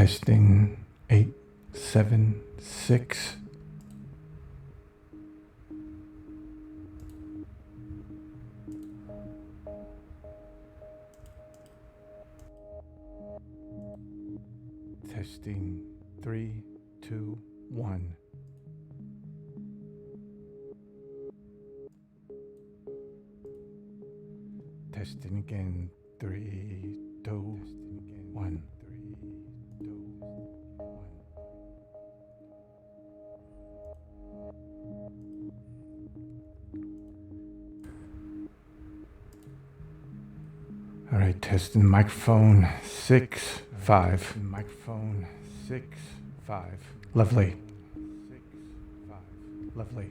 Testing 876. Testing 3, 2, 1. Testing again. 3, 2, 1. 3, 2, 1. All right, testing microphone 6, 5. Microphone 6, 5. Lovely. 6, 5. Lovely.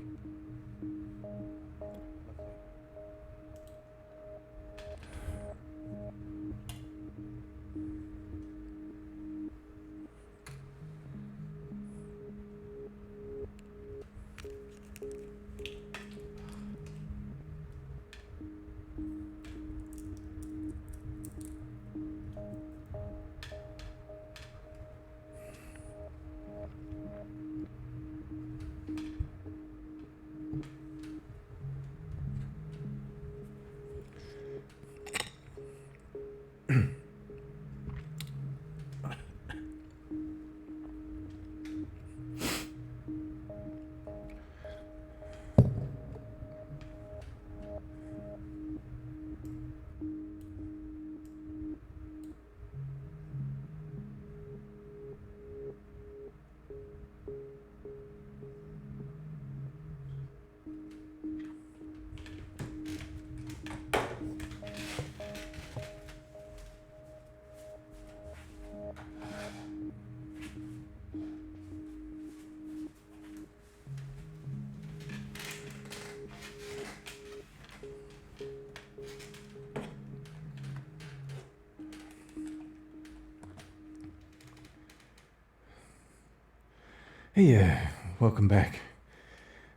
Hey, welcome back,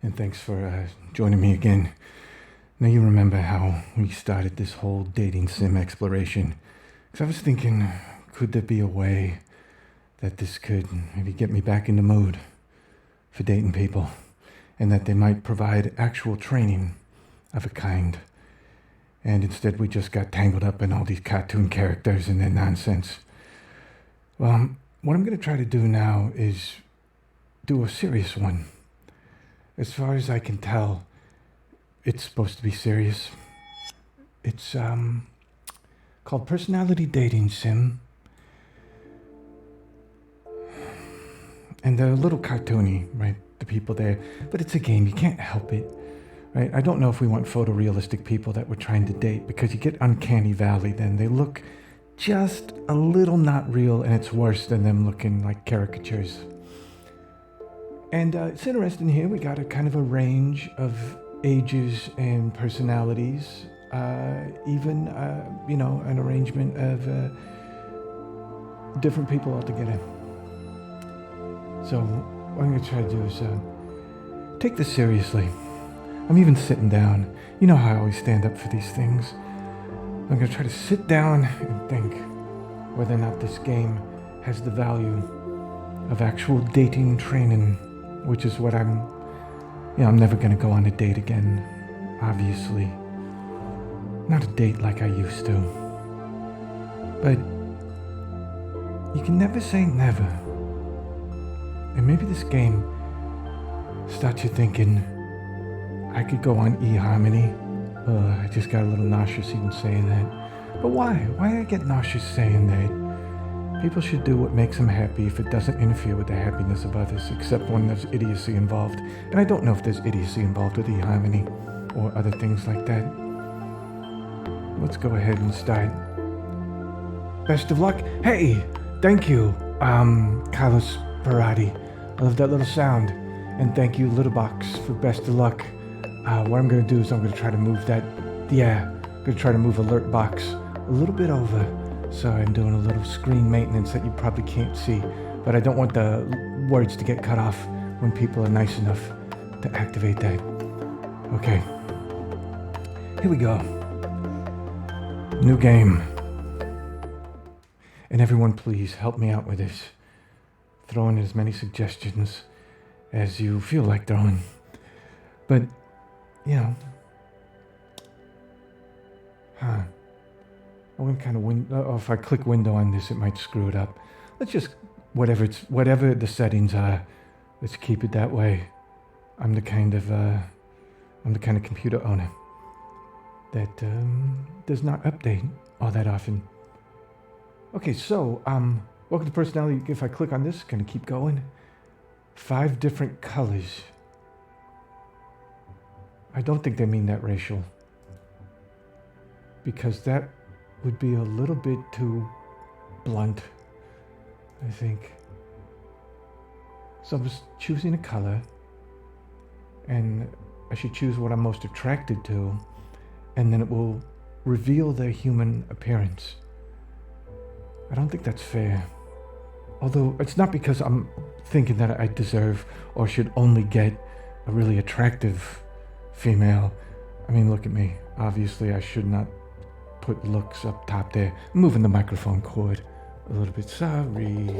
and thanks for joining me again. Now you remember how we started this whole dating sim exploration, because I was thinking, could there be a way that this could maybe get me back in the mood for dating people, and that they might provide actual training of a kind, and instead we just got tangled up in all these cartoon characters and their nonsense. Well, what I'm going to try to do now is do a serious one. As far as I can tell, it's supposed to be serious. It's called Personality Dating Sim. And they're a little cartoony, right? The people there. But it's a game, you can't help it. Right? I don't know if we want photorealistic people that we're trying to date, because you get uncanny valley then. They look just a little not real, and it's worse than them looking like caricatures. And it's interesting here, we got a kind of a range of ages and personalities, even, an arrangement of different people altogether. So what I'm going to try to do is take this seriously. I'm even sitting down. You know how I always stand up for these things. I'm going to try to sit down and think whether or not this game has the value of actual dating training, which is what I'm never going to go on a date again, obviously. Not a date like I used to. But you can never say never. And maybe this game starts you thinking, I could go on eHarmony. I just got a little nauseous even saying that. But why? Why I get nauseous saying that? People should do what makes them happy if it doesn't interfere with the happiness of others, except when there's idiocy involved. And I don't know if there's idiocy involved with eHarmony or other things like that. Let's go ahead and start. Best of luck. Hey, thank you, Carlos Parati. I love that little sound. And thank you, Littlebox, for best of luck. What I'm going to do is I'm going to try to move that, I'm going to try to move alert box a little bit over. Sorry, I'm doing a little screen maintenance that you probably can't see, but I don't want the words to get cut off when people are nice enough to activate that. Okay. Here we go. New game. And everyone, please help me out with this. throw in as many suggestions as you feel like throwing. But, you know, I want kind of if I click window on this, it might screw it up. Let's just, whatever the settings are, let's keep it that way. I'm the kind of computer owner that does not update all that often. Okay, so welcome to personality. If I click on this, it's gonna keep going. 5 different colors. I don't think they mean that racial, because that would be a little bit too blunt, I think. So I'm just choosing a color, and I should choose what I'm most attracted to, and then it will reveal their human appearance. I don't think that's fair. Although it's not because I'm thinking that I deserve or should only get a really attractive female. I mean, look at me. Obviously, I should not put looks up top there. I'm moving the microphone cord a little bit. Sorry.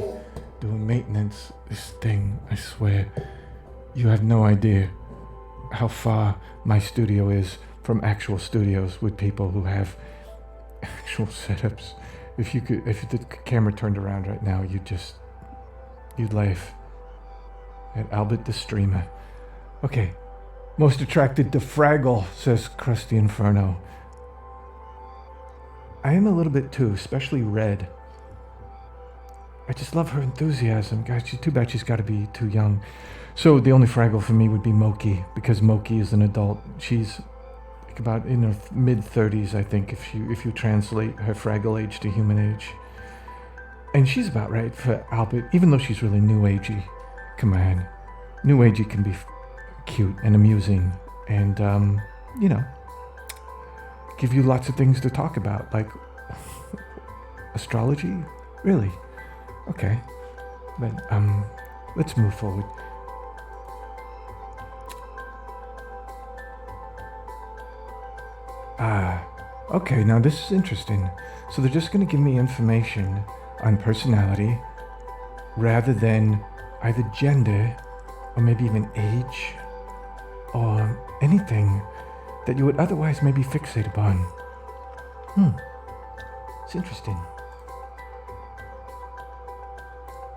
Doing maintenance. This thing, I swear. You have no idea how far my studio is from actual studios with people who have actual setups. If the camera turned around right now, you'd laugh at Albert the streamer. Okay. Most attracted to Fraggle, says Krusty Inferno. I am a little bit too, especially Red. I just love her enthusiasm. Gosh, too bad she's got to be too young. So the only Fraggle for me would be Moki, because Moki is an adult. She's like about in her mid-30s, I think, if you translate her Fraggle age to human age. And she's about right for Albert, even though she's really new agey. Come on. New agey can be cute and amusing and, you know, give you lots of things to talk about, like astrology? Really? Okay. But, let's move forward. Okay, now this is interesting. So they're just going to give me information on personality rather than either gender or maybe even age or anything that you would otherwise maybe fixate upon. It's interesting.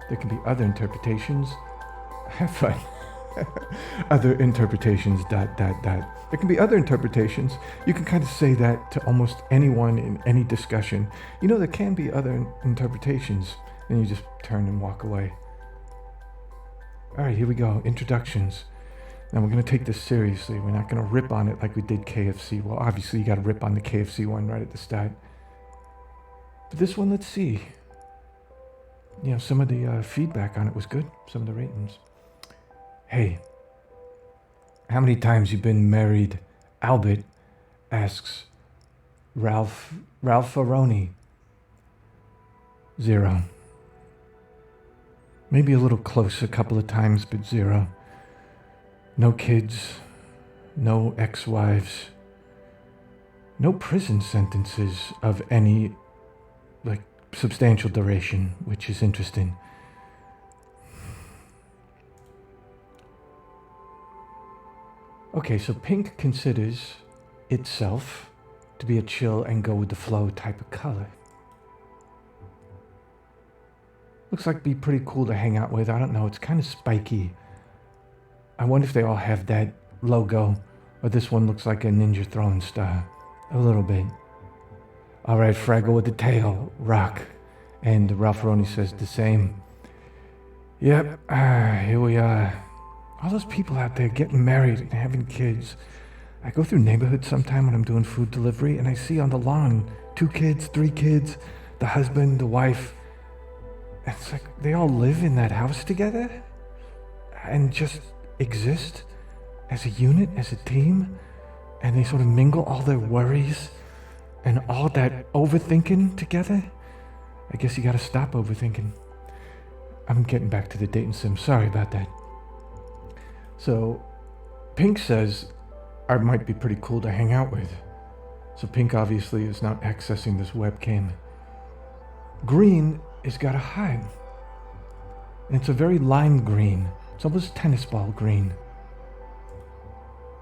There can be other interpretations. Have fun. Other interpretations, ... There can be other interpretations. You can kind of say that to almost anyone in any discussion. You know, there can be other interpretations. And you just turn and walk away. All right, here we go. Introductions. Now we're going to take this seriously. We're not going to rip on it like we did KFC. Well, obviously you got to rip on the KFC one right at the start. But this one, let's see. You know, some of the feedback on it was good. Some of the ratings. Hey, how many times you been married? Albert asks Ralph Aroni. 0. Maybe a little close a couple of times, but 0. No kids, no ex-wives, no prison sentences of any, like, substantial duration, which is interesting. Okay, so pink considers itself to be a chill and go with the flow type of color. Looks like it'd be pretty cool to hang out with. I don't know, it's kind of spiky. I wonder if they all have that logo, or this one looks like a ninja throwing star. A little bit. All right, Fraggle with the tail, rock. And Ralph Aroni says the same. Yep, here we are. All those people out there getting married and having kids. I go through neighborhoods sometime when I'm doing food delivery, and I see on the lawn 2 kids, 3 kids, the husband, the wife. And it's like they all live in that house together and just exist as a unit, as a team, and they sort of mingle all their worries and all that overthinking together. I guess you gotta stop overthinking. I'm getting back to the dating sim. Sorry about that. So, Pink says I might be pretty cool to hang out with. So Pink obviously is not accessing this webcam. Green has got a hide. And it's a very lime green. It's almost tennis ball green.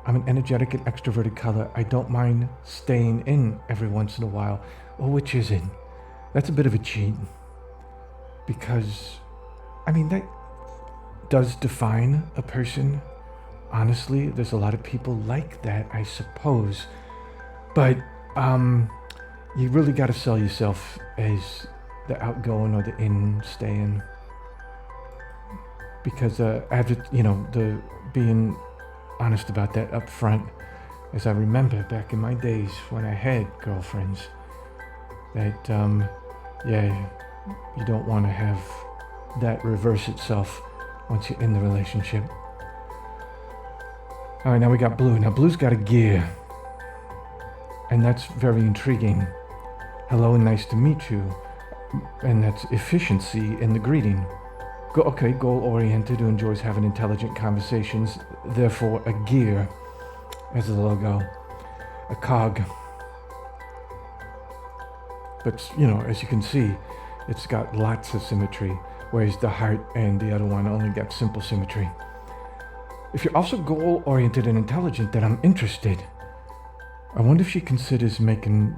I'm an energetic and extroverted color. I don't mind staying in every once in a while. Well, which is it? That's a bit of a cheat. Because, I mean, that does define a person. Honestly, there's a lot of people like that, I suppose. But, you really got to sell yourself as the outgoing or the in-staying. Because, the being honest about that up front, as I remember back in my days when I had girlfriends, that you don't want to have that reverse itself once you're in the relationship. All right, now we got blue. Now blue's got a gear, and that's very intriguing. Hello and nice to meet you, and that's efficiency in the greeting. Goal-oriented, who enjoys having intelligent conversations, therefore a gear as the logo, a cog. But, as you can see, it's got lots of symmetry, whereas the heart and the other one only got simple symmetry. If you're also goal-oriented and intelligent, then I'm interested. I wonder if she considers making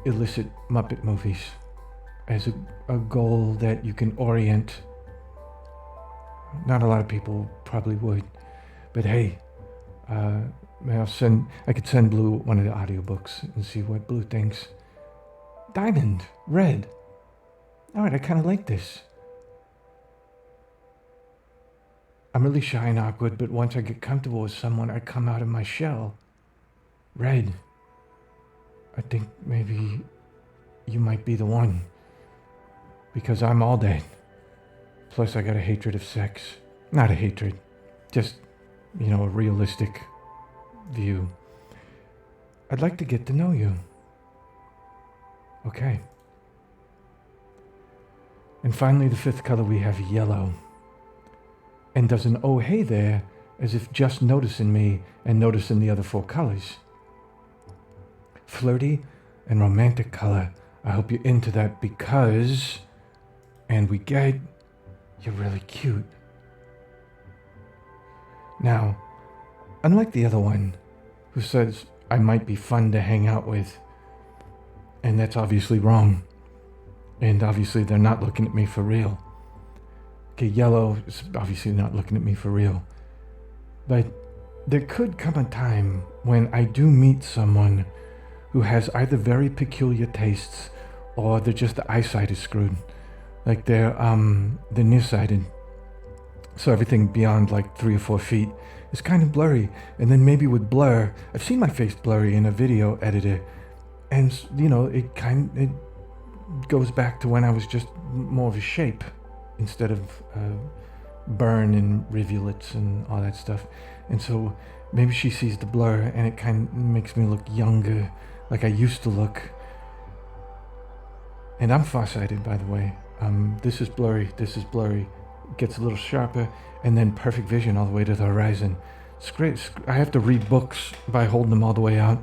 illicit Muppet movies as a goal that you can orient. Not a lot of people probably would, but hey, I could send Blue one of the audiobooks and see what Blue thinks. Diamond, red. All right, I kind of like this. I'm really shy and awkward, but once I get comfortable with someone, I come out of my shell. Red. I think maybe you might be the one. Because I'm all that. Plus I got a hatred of sex. Not a hatred. Just, a realistic view. I'd like to get to know you. Okay. And finally, the fifth color, we have yellow. And does an oh hey there as if just noticing me and noticing the other four colors. Flirty and romantic color. I hope you're into that because... And we get, you're really cute. Now, unlike the other one, who says I might be fun to hang out with, and that's obviously wrong, and obviously they're not looking at me for real. Okay, yellow is obviously not looking at me for real, but there could come a time when I do meet someone who has either very peculiar tastes or the eyesight is screwed. Like they're nearsighted. So everything beyond like 3 or 4 feet is kind of blurry. And then maybe with blur, I've seen my face blurry in a video editor. And it goes back to when I was just more of a shape instead of burn and rivulets and all that stuff. And so maybe she sees the blur and it kind of makes me look younger, like I used to look. And I'm farsighted, by the way. This is blurry, gets a little sharper, and then perfect vision all the way to the horizon. It's great. I have to read books by holding them all the way out.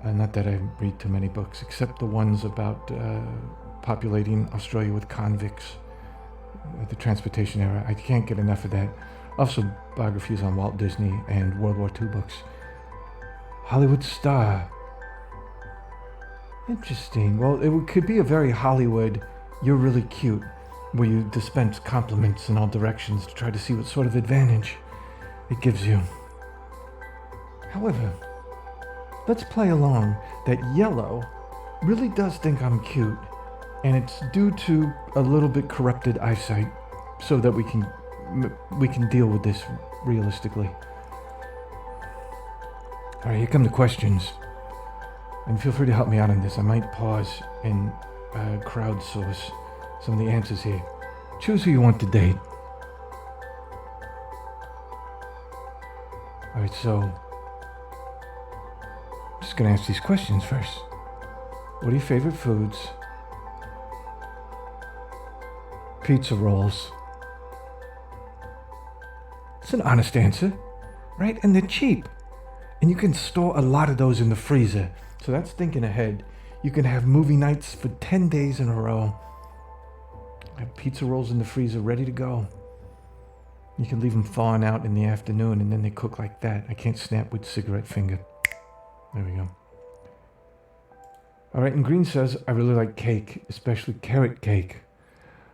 Not that I read too many books, except the ones about populating Australia with convicts, the transportation era. I can't get enough of that. Also, biographies on Walt Disney and World War II books. Hollywood star. Interesting. Well, it could be a very Hollywood, you're really cute, where you dispense compliments in all directions to try to see what sort of advantage it gives you. However, let's play along that yellow really does think I'm cute, and it's due to a little bit corrupted eyesight, so that we can deal with this realistically. All right, here come the questions. And feel free to help me out on this. I might pause and crowdsource some of the answers here. Choose who you want to date. All right, so I'm just going to ask these questions first. What are your favorite foods? Pizza rolls. It's an honest answer, right? And they're cheap. And you can store a lot of those in the freezer. So that's thinking ahead. You can have movie nights for 10 days in a row. I have pizza rolls in the freezer ready to go. You can leave them thawing out in the afternoon and then they cook like that. I can't snap with cigarette finger. There we go. All right, and Green says, I really like cake, especially carrot cake.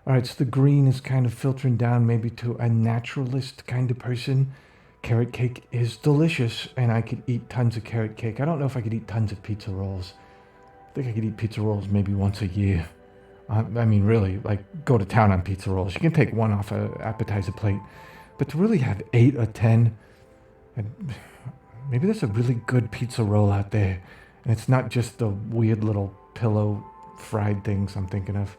All right, so the green is kind of filtering down maybe to a naturalist kind of person. Carrot cake is delicious, and I could eat tons of carrot cake. I don't know if I could eat tons of pizza rolls. I think I could eat pizza rolls maybe once a year. I mean, really, like, go to town on pizza rolls. You can take one off an appetizer plate. But to really have 8 or 10, and maybe there's a really good pizza roll out there. And it's not just the weird little pillow fried things I'm thinking of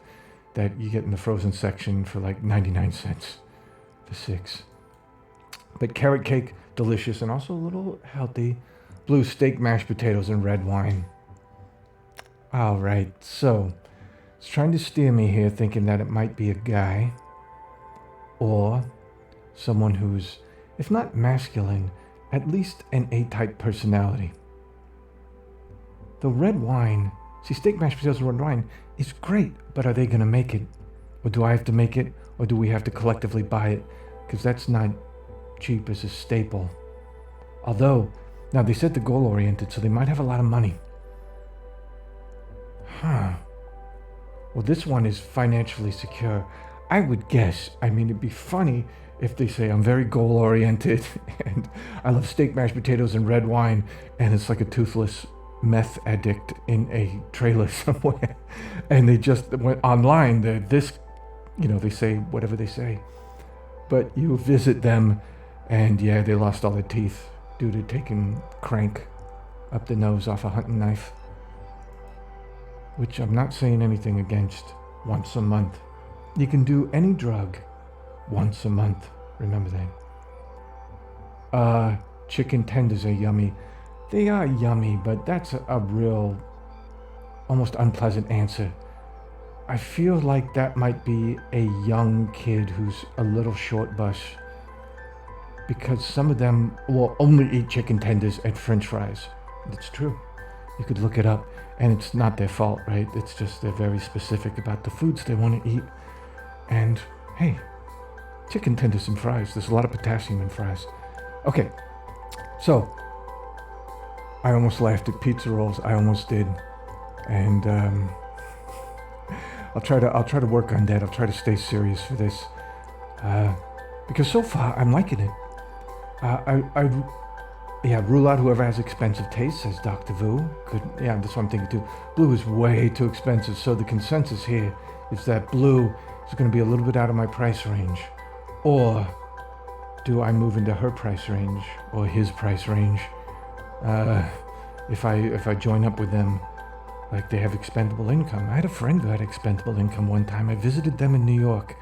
that you get in the frozen section for like 99 cents for 6. But carrot cake, delicious and also a little healthy. Blue steak, mashed potatoes, and red wine. All right, so it's trying to steer me here thinking that it might be a guy or someone who's, if not masculine, at least an A-type personality. The red wine, see, steak, mashed potatoes, and red wine is great, but are they going to make it? Or do I have to make it? Or do we have to collectively buy it? Because that's not cheap as a staple. Although, now they said they're goal-oriented, so they might have a lot of money. Huh. Well, this one is financially secure. I would guess, I mean, it'd be funny if they say I'm very goal-oriented and I love steak, mashed potatoes, and red wine, and it's like a toothless meth addict in a trailer somewhere, and they just went online. They're this, they say whatever they say, but you visit them, and yeah, they lost all their teeth due to taking crank up the nose off a hunting knife, which I'm not saying anything against. Once a month. You can do any drug once a month. Remember that. Chicken tenders are yummy. They are yummy, but that's a real, almost unpleasant answer. I feel like that might be a young kid who's a little short bus, because some of them will only eat chicken tenders and french fries. It's true. You could look it up, and it's not their fault, right? It's just they're very specific about the foods they want to eat. And hey, chicken tenders and fries, there's a lot of potassium in fries. Okay, so I almost laughed at pizza rolls. I almost did, and I'll try to work on that. I'll try to stay serious for this, because so far I'm liking it. Rule out whoever has expensive taste, says Dr. Vu. Yeah, that's what I'm thinking too. Blue is way too expensive, so the consensus here is that blue is going to be a little bit out of my price range. Or do I move into her price range or his price range? If I join up with them, like they have expendable income. I had a friend who had expendable income one time. I visited them in New York.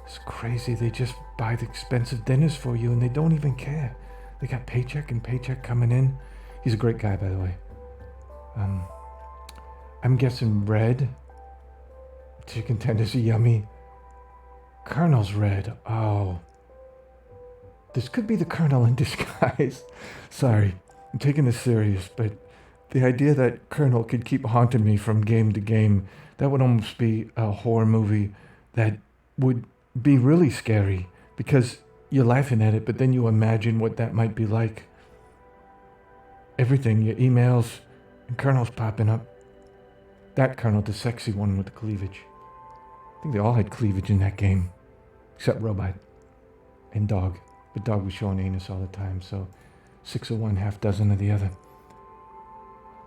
It's crazy. They just buy the expensive dinners for you and they don't even care. They got paycheck and paycheck coming in. He's a great guy, by the way. I'm guessing red. Chicken tenders are yummy. Colonel's red. Oh. This could be the Colonel in disguise. Sorry, I'm taking this serious, but the idea that Colonel could keep haunting me from game to game, that would almost be a horror movie that would be really scary, because you're laughing at it, but then you imagine what that might be like. Everything, your emails, and Colonel's popping up. That Colonel, the sexy one with the cleavage. I think they all had cleavage in that game, except Robot and Dog. But Dog was showing anus all the time, so 6 of one, half dozen of the other.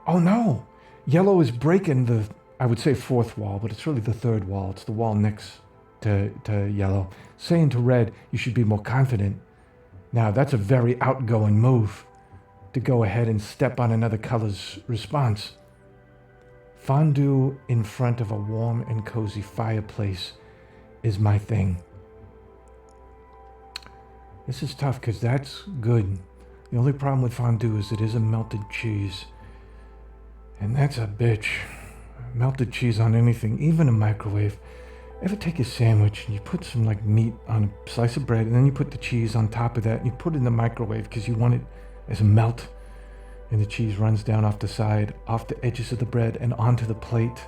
Oh no! Yellow is breaking the, I would say, fourth wall, but it's really the third wall. It's the wall next to yellow, saying to red, you should be more confident. Now, that's a very outgoing move, to go ahead and step on another color's response. Fondue in front of a warm and cozy fireplace is my thing. This is tough, because that's good. The only problem with fondue is it is a melted cheese. And that's a bitch. Melted cheese on anything, even a microwave. Ever take a sandwich and you put some like meat on a slice of bread and then you put the cheese on top of that and you put it in the microwave because you want it as a melt, and the cheese runs down off the side, off the edges of the bread and onto the plate.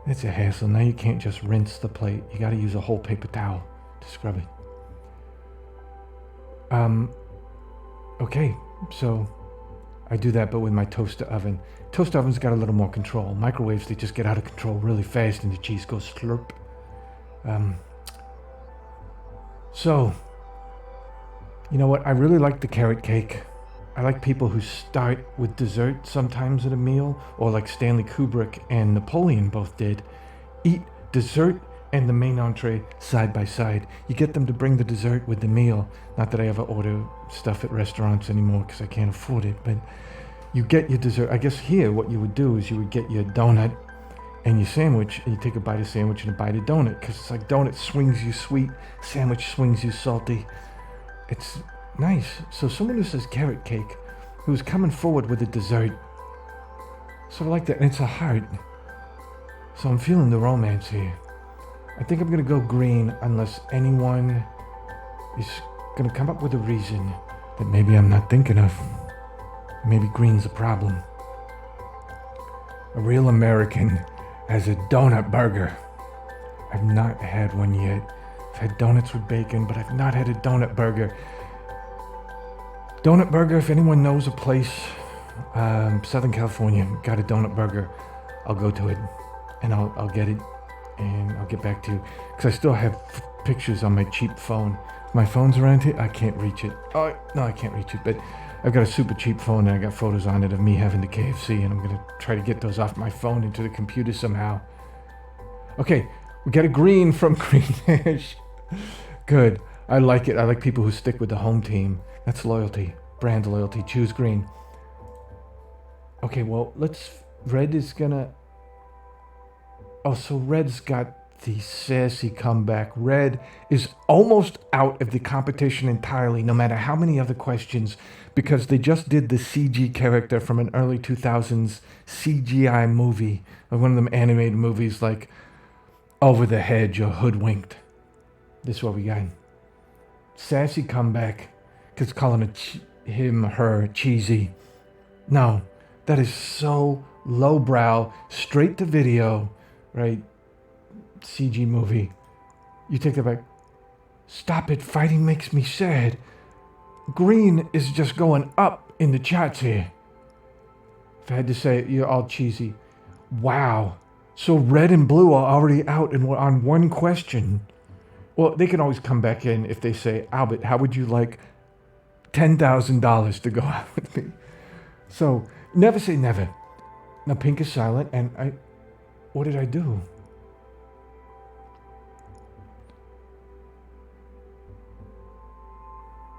It's a hassle. Now you can't just rinse the plate. You got to use a whole paper towel to scrub it. Okay, so I do that, but with my toaster oven. Toaster oven's got a little more control. Microwaves, they just get out of control really fast and the cheese goes slurp. So, you know what? I really like the carrot cake. I like people who start with dessert sometimes at a meal, or like Stanley Kubrick and Napoleon both did. Eat dessert and the main entree side by side. You get them to bring the dessert with the meal. Not that I ever order stuff at restaurants anymore because I can't afford it, but you get your dessert. I guess here what you would do is you would get your donut and your sandwich, and you take a bite of sandwich and a bite of donut, because it's like donut swings you sweet, sandwich swings you salty. It's nice. So someone who says carrot cake, who's coming forward with a dessert, sort of like that, and it's a heart. So I'm feeling the romance here. I think I'm gonna go green unless anyone is gonna come up with a reason that maybe I'm not thinking of. Maybe green's a problem. A real American has a donut burger. I've not had one yet. I've had donuts with bacon, but I've not had a donut burger. Donut burger, if anyone knows a place, Southern California, got a donut burger, I'll go to it and I'll get it and I'll get back to you. Because I still have pictures on my cheap phone. My phone's around here, I can't reach it. Oh, no, I can't reach it, but I've got a super cheap phone and I got photos on it of me having the KFC, and I'm gonna try to get those off my phone into the computer somehow. Okay, we got a green from Green Ash. Good, I like it. I like people who stick with the home team. That's loyalty, brand loyalty. Choose green. Okay, well, red is gonna... Oh, so red's got the sassy comeback. Red is almost out of the competition entirely, no matter how many other questions, because they just did the CG character from an early 2000s CGI movie, or one of them animated movies like Over the Hedge or Hoodwinked. This is what we got. Sassy comeback, because calling him, her, cheesy. No, that is so lowbrow, straight to video, right? CG movie. You take that back. Stop it, fighting makes me sad. Green is just going up in the charts here. If I had to say it, you're all cheesy. Wow. So red and blue are already out and we're on one question. Well, they can always come back in if they say, Albert, how would you like $10,000 to go out with me? So never say never. Now pink is silent, and what did I do?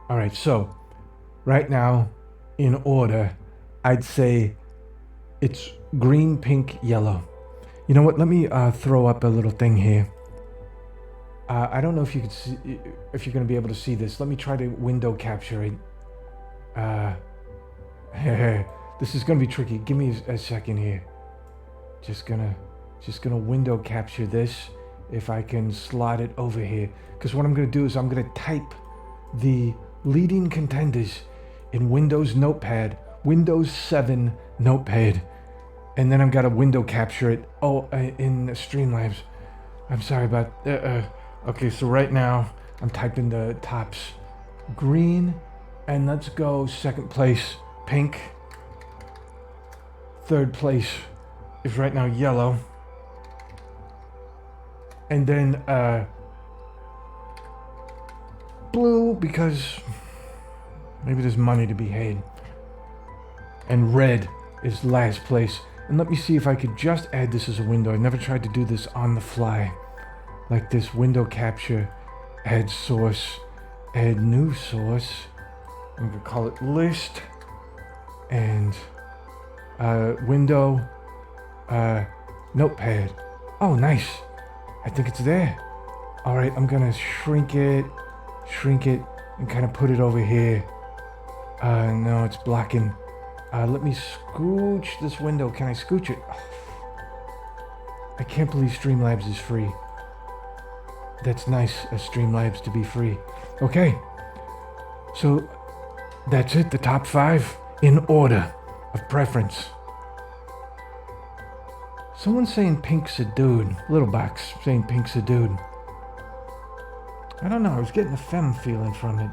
All right, so right now, in order, I'd say it's green, pink, yellow. You know what? Let me throw up a little thing here. I don't know if you could see, if you're going to be able to see this. Let me try to window capture it. This is going to be tricky. Give me a second here. Just gonna window capture this. If I can slide it over here, because what I'm going to do is I'm going to type the leading contenders in Windows Notepad, Windows 7 Notepad, and then I've got to window capture it in Streamlabs. I'm sorry about okay, so right now I'm typing the tops. Green, and let's go second place, pink. Third place is right now yellow. And then blue, because maybe there's money to be had. And red is last place. And let me see if I could just add this as a window. I've never tried to do this on the fly. Like this, window capture, add source, add new source. I'm gonna call it list. And window, notepad. Oh, nice. I think it's there. All right, I'm gonna shrink it, and kind of put it over here. No, it's blocking. Let me scooch this window. Can I scooch it? Oh, I can't believe Streamlabs is free. That's nice, Streamlabs to be free. Okay, so that's it, the top 5 in order of preference. Someone's saying Pink's a dude. Little box saying Pink's a dude. I don't know. I was getting a femme feeling from it.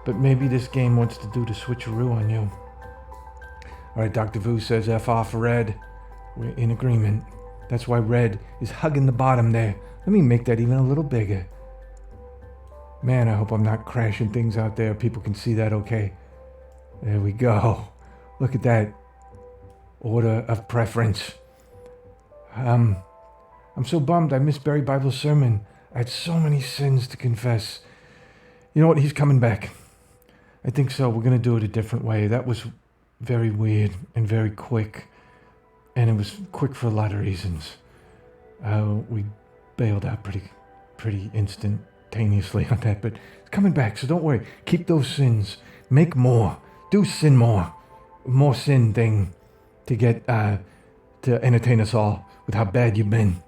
But maybe this game wants to do the switcheroo on you. Alright, Dr. Vu says F off Red. We're in agreement. That's why Red is hugging the bottom there. Let me make that even a little bigger. Man, I hope I'm not crashing things out there. People can see that okay. There we go. Look at that. Order of preference. I'm so bummed I missed Barry Bible's sermon. I had so many sins to confess. You know what? He's coming back. I think so. We're going to do it a different way. That was very weird and very quick. And it was quick for a lot of reasons. We bailed out pretty instantaneously on that. But it's coming back, so don't worry. Keep those sins. Make more. Do sin more. More sin thing to get to entertain us all with how bad you've been.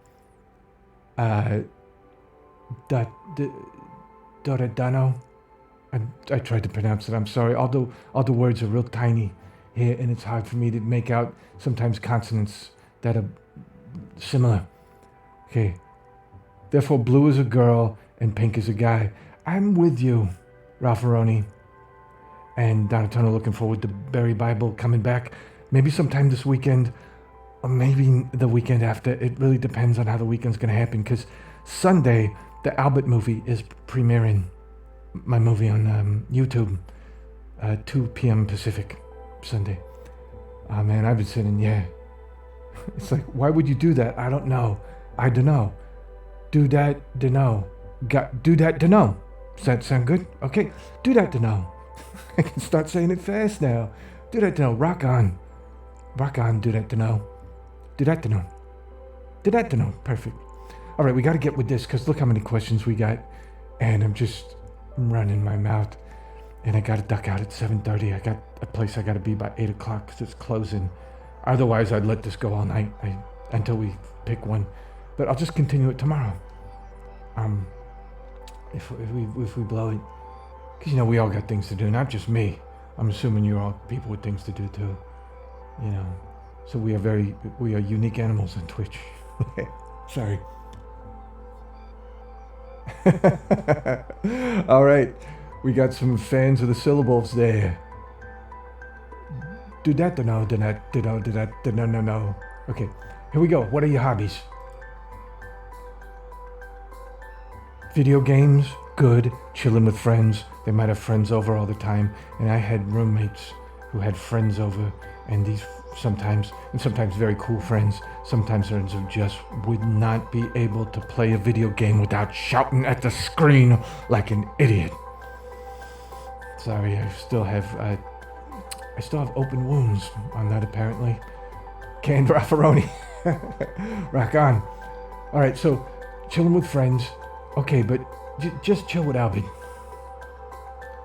Doradano. I tried to pronounce it. I'm sorry. All the words are real tiny here, and it's hard for me to make out sometimes consonants that are similar. Okay. Therefore, blue is a girl and pink is a guy. I'm with you, Ralph-A-Roni. And Donatello, looking forward to Barry Bible coming back. Maybe sometime this weekend, or maybe the weekend after. It really depends on how the weekend's going to happen, because Sunday, the Albert movie is premiering. My movie on YouTube, 2 p.m. Pacific, Sunday. Oh man, I've been sitting, yeah. It's like, why would you do that? I don't know. I don't know. Do that, dunno. Do that, dunno. Does that sound good? Okay. Do that, dunno. I can start saying it fast now. Do that, dunno. Rock on. Rock on, do that, dunno. Do that, dunno. Do that, dunno. Perfect. All right, we got to get with this, because look how many questions we got. And I'm just running my mouth. And I got to duck out at 7:30. I got a place I got to be by 8 o'clock because it's closing. Otherwise, I'd let this go all night until we pick one. But I'll just continue it tomorrow. If we blow it. Because, you know, we all got things to do, not just me. I'm assuming you're all people with things to do, too. You know. So we are unique animals on Twitch. Sorry. All right. We got some fans of the syllables there. Do that, no, do that, do that, no. Okay, here we go. What are your hobbies? Video games, good. Chilling with friends. They might have friends over all the time. And I had roommates who had friends over, and these sometimes very cool friends. Sometimes friends who just would not be able to play a video game without shouting at the screen like an idiot. Sorry, I still have open wounds on that, apparently. Canned Raffaroni. Rock on. All right, so chilling with friends. Okay, but just chill with Albie.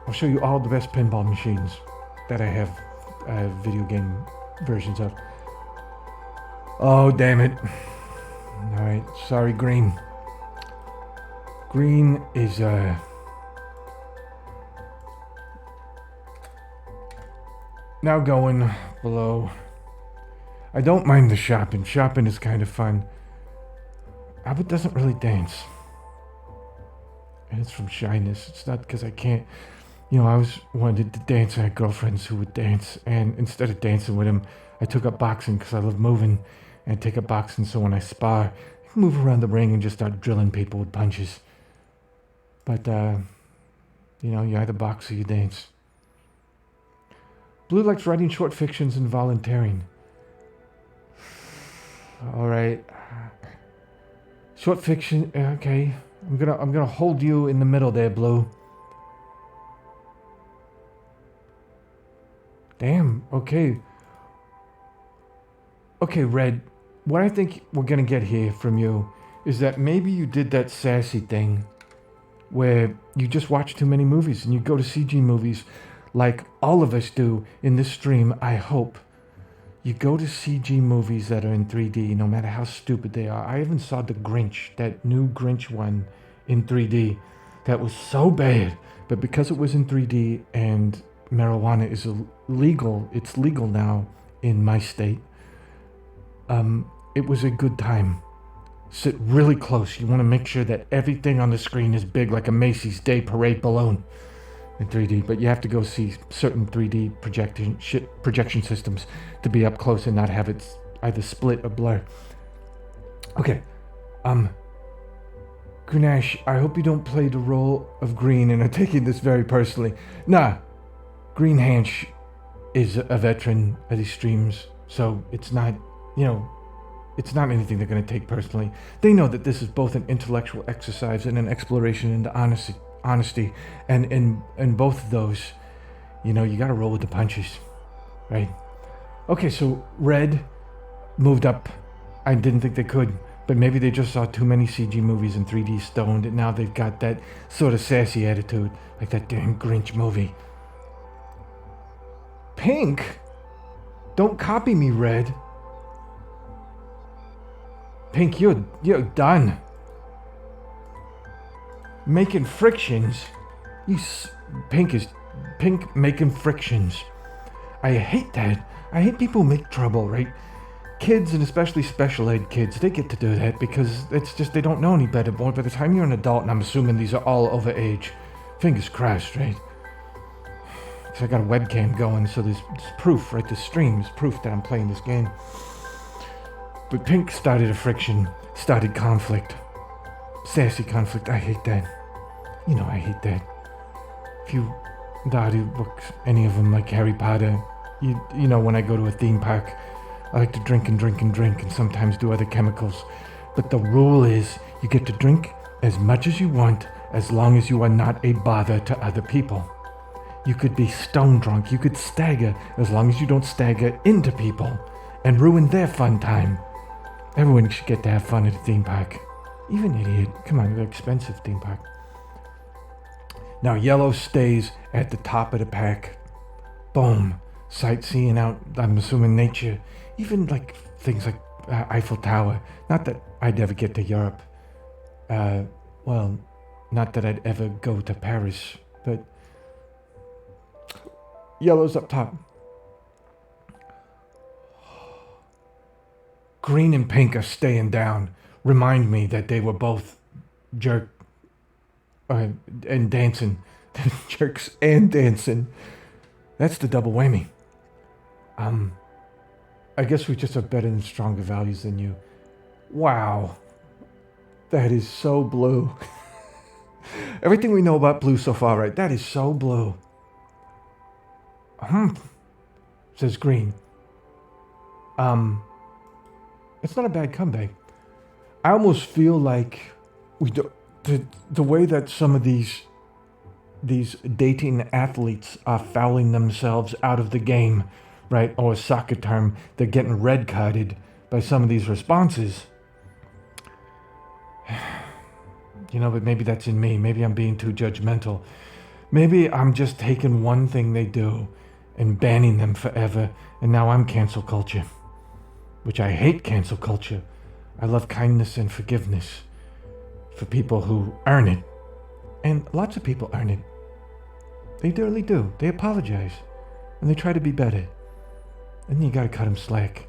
I'll show you all the best pinball machines that I have video game versions of. Oh, damn it. All right, sorry, Green. Green is now going below. I don't mind the shopping. Shopping is kind of fun. Albert doesn't really dance. And it's from shyness. It's not because I can't. You know, I always wanted to dance. I had girlfriends who would dance. And instead of dancing with them, I took up boxing because I love moving. And I take up boxing so when I spar, I can move around the ring and just start drilling people with punches. But, you know, you either box or you dance. Blue likes writing short fictions and volunteering. All right. Short fiction, okay. I'm gonna hold you in the middle there, Blue. Damn, okay. Okay, Red, what I think we're gonna get here from you is that maybe you did that sassy thing where you just watch too many movies and you go to CG movies like all of us do in this stream, I hope. You go to CG movies that are in 3D, no matter how stupid they are. I even saw The Grinch, that new Grinch one in 3D. That was so bad. But because it was in 3D and marijuana is legal, it's legal now in my state. it was a good time. Sit really close. You want to make sure that everything on the screen is big like a Macy's Day Parade balloon in 3D, but you have to go see certain 3D projection systems to be up close and not have it either split or blur. Okay, Grenache, I hope you don't play the role of Green and are taking this very personally. Nah, Green Hanch is a veteran of these streams, so it's not, it's not anything they're going to take personally. They know that this is both an intellectual exercise and an exploration into honesty, and in both of those, you got to roll with the punches, right? Okay, so Red moved up. I didn't think they could, but maybe they just saw too many CG movies in 3D stoned, and now they've got that sort of sassy attitude, like that damn Grinch movie. Pink? Don't copy me, Red. Pink, you're done. Making frictions? Pink making frictions. I hate that. I hate people who make trouble, right? Kids, and especially special ed kids, they get to do that because it's just they don't know any better. Boy, by the time you're an adult, and I'm assuming these are all over age, fingers crossed, right? So I got a webcam going, so there's proof, right? The stream is proof that I'm playing this game. But Pink started a friction, started conflict. Sassy conflict, I hate that. I hate that. If you books, any of them like Harry Potter, when I go to a theme park, I like to drink and drink and drink and sometimes do other chemicals. But the rule is you get to drink as much as you want as long as you are not a bother to other people. You could be stone drunk, you could stagger as long as you don't stagger into people and ruin their fun time. Everyone should get to have fun at a theme park. Even idiot. Come on, they're expensive theme park. Now Yellow stays at the top of the pack. Boom. Sightseeing out, I'm assuming nature. Even like things like Eiffel Tower. Not that I'd ever get to Europe. Not that I'd ever go to Paris. But Yellow's up top. Green and Pink are staying down. Remind me that they were both and dancing. Jerks and dancing. That's the double whammy. I guess we just have better and stronger values than you. Wow. That is so blue. Everything we know about blue so far, right? That is so blue. Says Green. It's not a bad comeback. I almost feel like the way that some of these dating athletes are fouling themselves out of the game, right? Or a soccer term, they're getting red carded by some of these responses. But maybe that's in me. Maybe I'm being too judgmental. Maybe I'm just taking one thing they do and banning them forever, and now I'm cancel culture. Which I hate cancel culture. I love kindness and forgiveness for people who earn it. And lots of people earn it. They really do. They apologize. And they try to be better. And then you gotta cut them slack.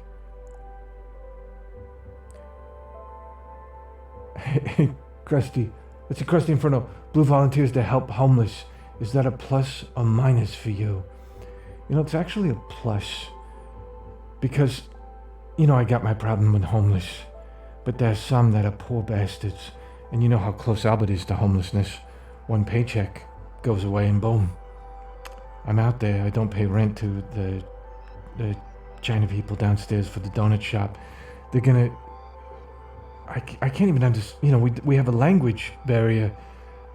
Hey, Krusty. It's a Krusty Inferno. Blue volunteers to help homeless. Is that a plus or minus for you? It's actually a plus. Because, I got my problem with homeless. But there's some that are poor bastards. And you know how close Albert is to homelessness. One paycheck goes away and boom. I'm out there. I don't pay rent to the China people downstairs for the donut shop. They're gonna... I can't even understand. We have a language barrier.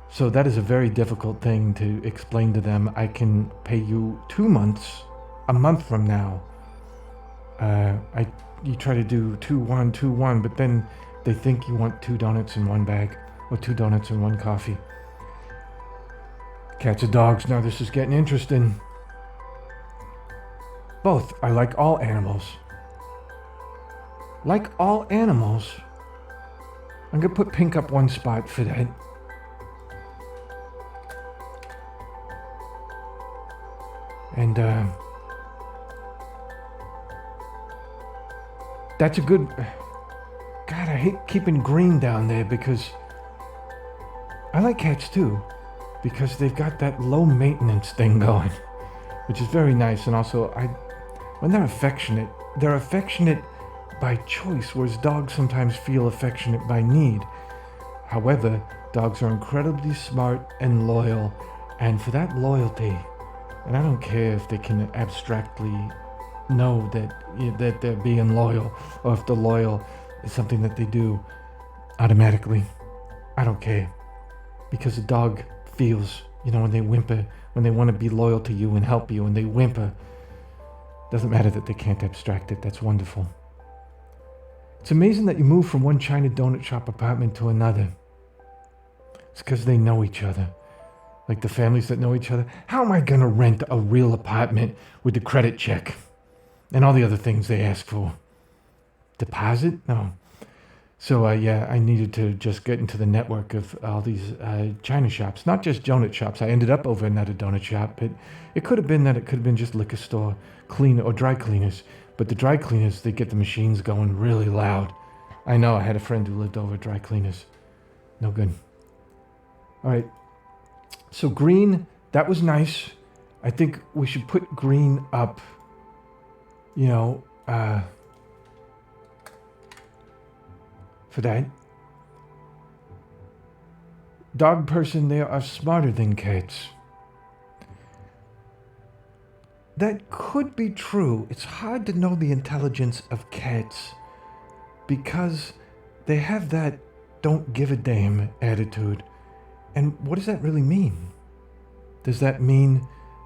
So that is a very difficult thing to explain to them. I can pay you 2 months, a month from now. You try to do 2-1, 2-1, but then they think you want 2 donuts in one bag or 2 donuts and 1 coffee. Cats or dogs? Now this is getting interesting. Both. I like all animals. Like all animals. I'm gonna put Pink up 1 spot for that. And that's a good... God, I hate keeping Green down there because I like cats too, because they've got that low maintenance thing going, which is very nice. And also, when they're affectionate by choice, whereas dogs sometimes feel affectionate by need. However, dogs are incredibly smart and loyal, and for that loyalty, and I don't care if they can abstractly know that they're being loyal, or if the loyal is something that they do automatically. I don't care, because a dog feels, when they whimper, when they want to be loyal to you and help you, and they whimper. Doesn't matter that they can't abstract it. That's wonderful. It's amazing that you move from one China donut shop apartment to another. It's because they know each other. Like the families that know each other. How am I going to rent a real apartment with the credit check and all the other things they ask for? Deposit? No. So, I needed to just get into the network of all these China shops. Not just donut shops. I ended up over another donut shop. But it could have been just liquor store, cleaner, or dry cleaners. But the dry cleaners, they get the machines going really loud. I know, I had a friend who lived over dry cleaners. No good. All right. So Green, that was nice. I think we should put Green up, for that. Dog person, they are smarter than cats. That could be true. It's hard to know the intelligence of cats because they have that don't give a damn attitude. And what does that really mean? Does that mean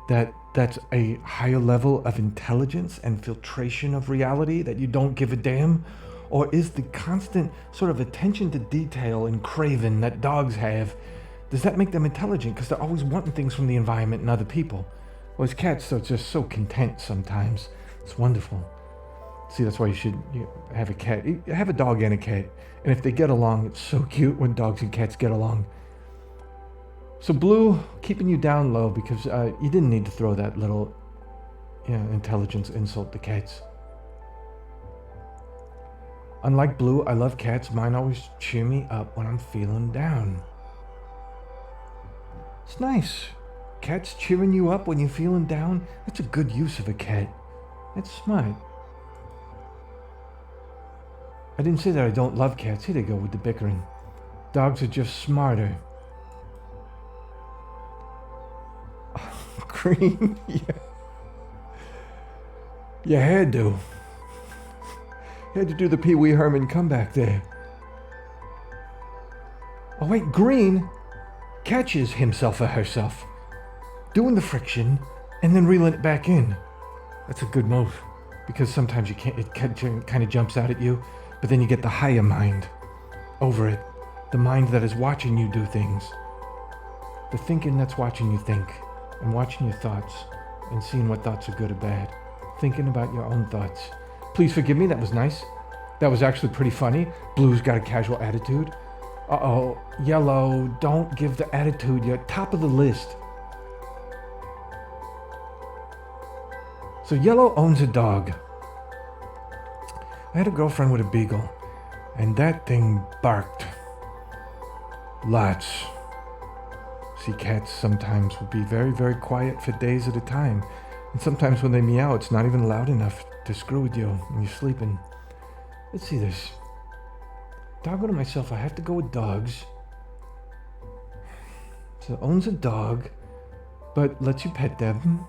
that that's a higher level of intelligence and filtration of reality, that you don't give a damn? Or is the constant sort of attention to detail and craving that dogs have, does that make them intelligent? Because they're always wanting things from the environment and other people. Whereas cats are just so content sometimes. It's wonderful. See, that's why you have a cat. You have a dog and a cat. And if they get along, it's so cute when dogs and cats get along. So Blue, keeping you down low because you didn't need to throw that little intelligence insult to cats. Unlike Blue, I love cats. Mine always cheer me up when I'm feeling down. It's nice. Cats cheering you up when you're feeling down? That's a good use of a cat. That's smart. I didn't say that I don't love cats. Here they go with the bickering. Dogs are just smarter. Green, yeah. You had to. You had to do the Pee Wee Herman comeback there. Oh wait, Green catches himself or herself doing the friction and then reeling it back in. That's a good move because sometimes it kind of jumps out at you, but then you get the higher mind over it. The mind that is watching you do things. The thinking that's watching you think and watching your thoughts and seeing what thoughts are good or bad. Thinking about your own thoughts. Please forgive me, that was nice. That was actually pretty funny. Blue's got a casual attitude. Uh-oh, Yellow, don't give the attitude. You're top of the list. So Yellow owns a dog. I had a girlfriend with a beagle, and that thing barked. Lots. See, cats sometimes will be very, very quiet for days at a time. And sometimes when they meow, it's not even loud enough to screw with you when you're sleeping. Let's see this. Doggone to myself, I have to go with dogs. So owns a dog, but lets you pet them.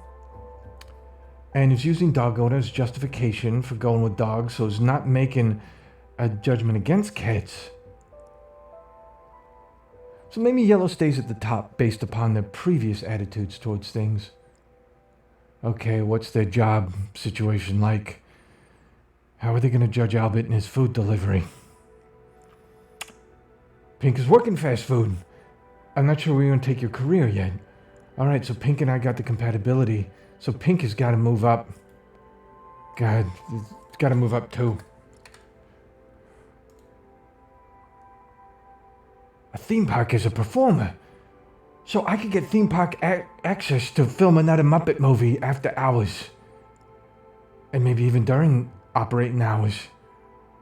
And is using dog owner as justification for going with dogs, so is not making a judgment against cats. So maybe Yellow stays at the top based upon their previous attitudes towards things. Okay, what's their job situation like? How are they going to judge Albert and his food delivery? Pink is working fast food. I'm not sure we're going to take your career yet. All right, so Pink and I got the compatibility. So Pink has got to move up. God, it's got to move up too. A theme park is a performer. So I could get theme park access to film another Muppet movie after hours. And maybe even during operating hours.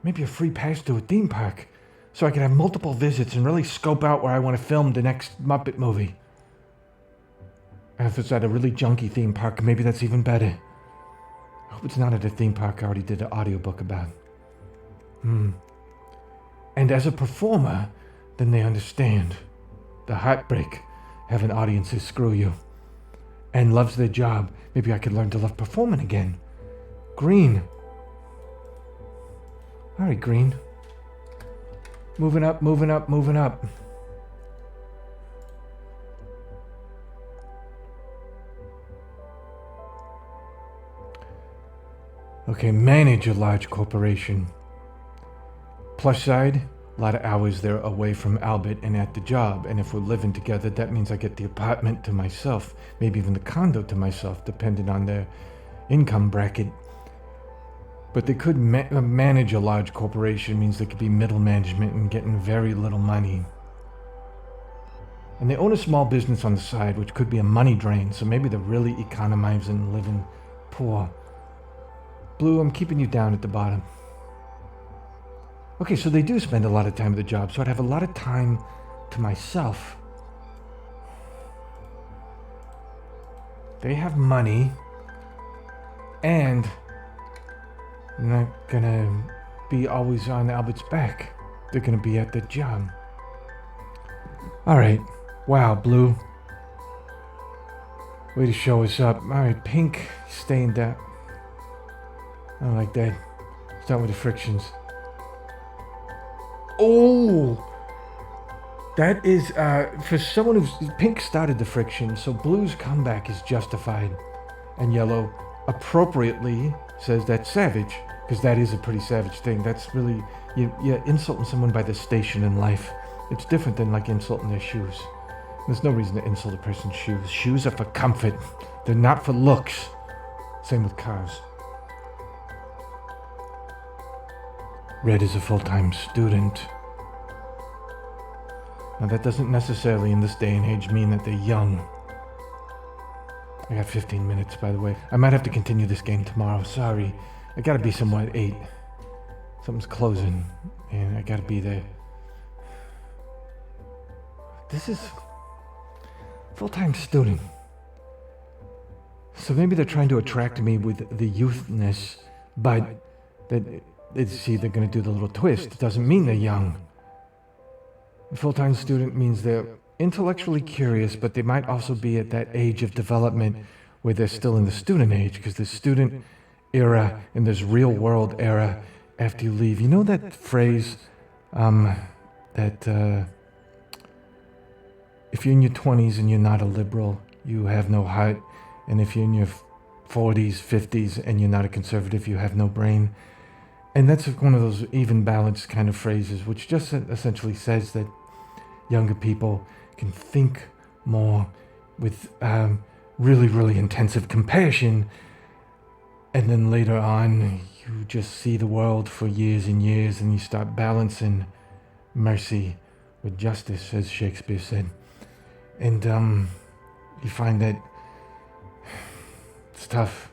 Maybe a free pass to a theme park, so I can have multiple visits and really scope out where I want to film the next Muppet movie. And if it's at a really junky theme park, maybe that's even better. I hope it's not at a theme park I already did an audiobook about. And as a performer, then they understand the heartbreak having audiences screw you. And loves their job. Maybe I could learn to love performing again. Green. All right, Green. Moving up, moving up, moving up. Okay, manage a large corporation. Plus side, a lot of hours there away from Albert and at the job. And if we're living together, that means I get the apartment to myself. Maybe even the condo to myself, depending on their income bracket. But they could manage a large corporation, means they could be middle management and getting very little money. And they own a small business on the side, which could be a money drain. So maybe they're really economizing and living poor. Blue, I'm keeping you down at the bottom. Okay, so they do spend a lot of time at the job, so I'd have a lot of time to myself. They have money, and they're not gonna be always on Albert's back. They're gonna be at the job. Alright, wow, Blue. Way to show us up. Alright, Pink, staying down. I don't like that. Start with the frictions. Oh! That is, for someone who's... Pink started the friction, so Blue's comeback is justified. And Yellow appropriately says that's savage, because that is a pretty savage thing. That's really... You're insulting someone by their station in life. It's different than, like, insulting their shoes. There's no reason to insult a person's shoes. Shoes are for comfort. They're not for looks. Same with cars. Red is a full-time student. Now that doesn't necessarily in this day and age mean that they're young. I got 15 minutes, by the way. I might have to continue this game tomorrow. Sorry. I gotta be somewhere at 8. Something's closing, and I gotta be there. This is full-time student. So maybe they're trying to attract me with the youthness, but see, they're going to do the little twist. It doesn't mean they're young. A full-time student means they're intellectually curious, but they might also be at that age of development where they're still in the student age, because there's student era and there's real-world era after you leave. You know that phrase that if you're in your 20s and you're not a liberal, you have no heart, and if you're in your 40s, 50s, and you're not a conservative, you have no brain. And that's one of those even balanced kind of phrases, which just essentially says that younger people can think more with really, really intensive compassion. And then later on, you just see the world for years and years, and you start balancing mercy with justice, as Shakespeare said. And you find that it's tough.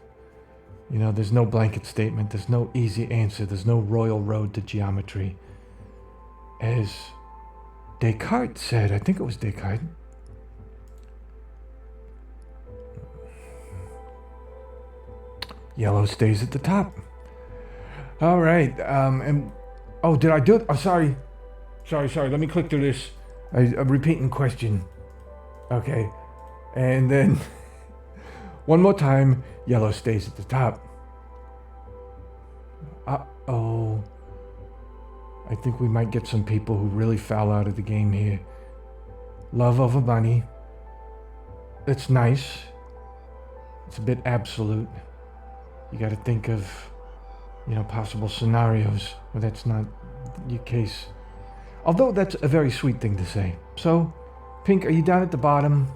You know, there's no blanket statement, there's no easy answer, there's no royal road to geometry. As Descartes said, I think it was Descartes, yellow stays at the top. All right, and oh, did I do it? Oh, sorry, let me click through this. I'm repeating question. Okay, and then one more time, yellow stays at the top. Uh-oh. I think we might get some people who really foul out of the game here. Love over money. It's nice. It's a bit absolute. You got to think of, possible scenarios where that's not your case. Although that's a very sweet thing to say. So, Pink, are you down at the bottom?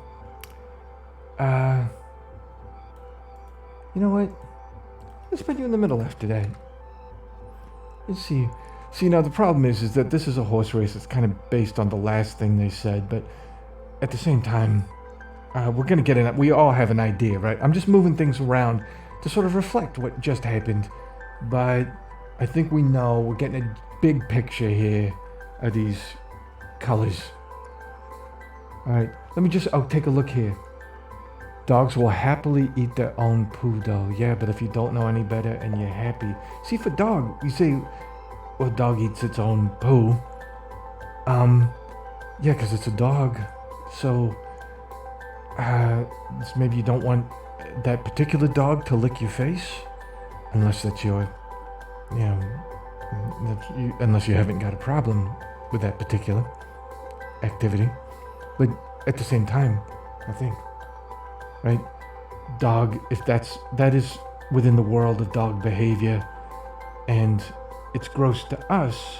You know what? Let's put you in the middle after that. Let's see. See, now the problem is that this is a horse race. It's kind of based on the last thing they said, but at the same time, we're going to get in. We all have an idea, right? I'm just moving things around to sort of reflect what just happened. But I think we know. We're getting a big picture here of these colors. All right, let me just, take a look here. Dogs will happily eat their own poo though. Yeah, but if you don't know any better and you're happy. See, for dog, you say, well, dog eats its own poo. Yeah, because it's a dog. So, maybe you don't want that particular dog to lick your face. Unless that's your, unless you haven't got a problem with that particular activity. But at the same time, I think, right? Dog, if that is within the world of dog behavior, and it's gross to us,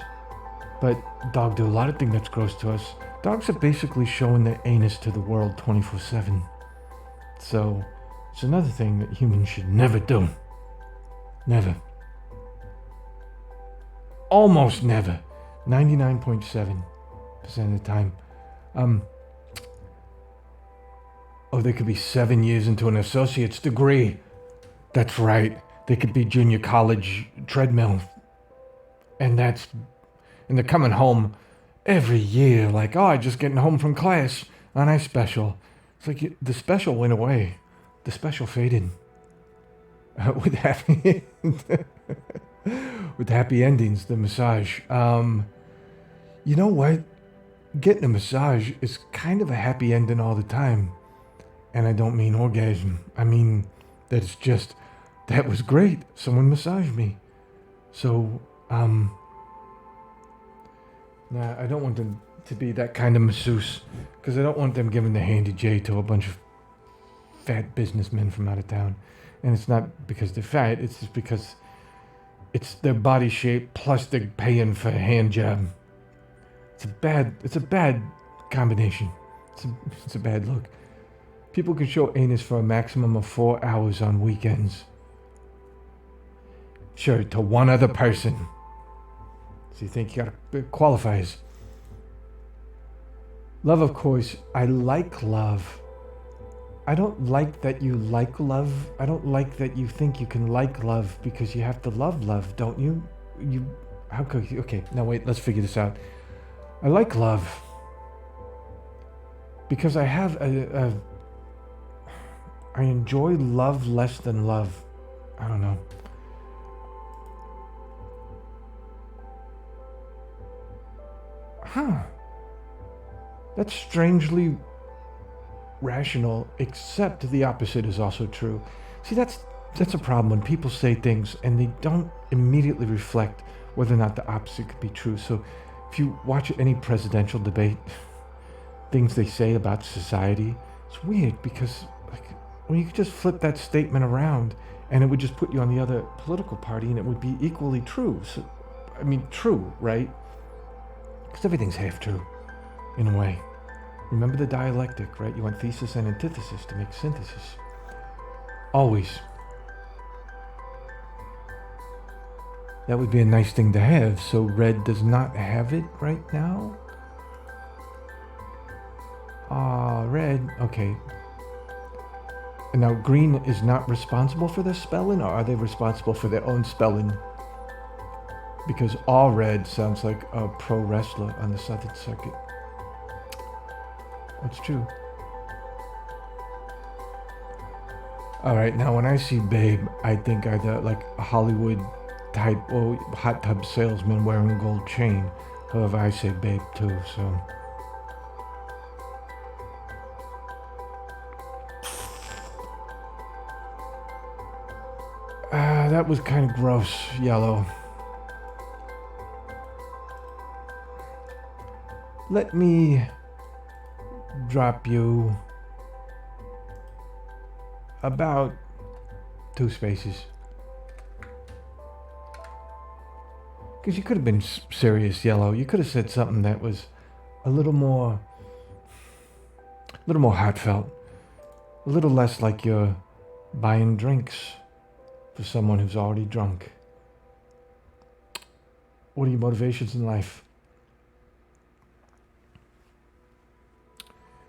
but dog do a lot of things that's gross to us. Dogs are basically showing their anus to the world 24/7. So it's another thing that humans should never do. Never. Almost never. 99.7% of the time. They could be 7 years into an associate's degree. That's right. They could be junior college treadmill. And they're coming home every year like, I just getting home from class. Aren't I special? It's like the special went away. The special faded. With happy with happy endings, the massage. You know what? Getting a massage is kind of a happy ending all the time. And I don't mean orgasm. I mean that it's just, that was great. Someone massaged me. So, I don't want them to be that kind of masseuse, because I don't want them giving the handy J to a bunch of fat businessmen from out of town. And it's not because they're fat, it's just because it's their body shape plus they're paying for a hand job. It's a bad combination. It's a bad look. People can show anus for a maximum of 4 hours on weekends. Sure, to one other person. So you think you got qualifiers. Love, of course. I like love. I don't like that you like love. I don't like that you think you can like love, because you have to love, don't you? How could you? Okay, now wait, let's figure this out. I like love because I have I enjoy love less than love. I don't know. That's strangely rational, except the opposite is also true. See, that's a problem when people say things and they don't immediately reflect whether or not the opposite could be true. So if you watch any presidential debate, things they say about society, it's weird, because you could just flip that statement around and it would just put you on the other political party and it would be equally true. So, true, right? Because everything's half true, in a way. Remember the dialectic, right? You want thesis and antithesis to make synthesis. Always. That would be a nice thing to have, so red does not have it right now? Red, okay. And now green is not responsible for their spelling, or are they responsible for their own spelling? Because all red sounds like a pro wrestler on the Southern Circuit. That's true. All right, now when I see babe, I think either like a Hollywood type or hot tub salesman wearing a gold chain. However, I say babe too, so. That was kind of gross, yellow. Let me drop you about 2 spaces. Because you could have been serious, yellow. You could have said something that was a little more heartfelt. A little less like you're buying drinks for someone who's already drunk. What are your motivations in life?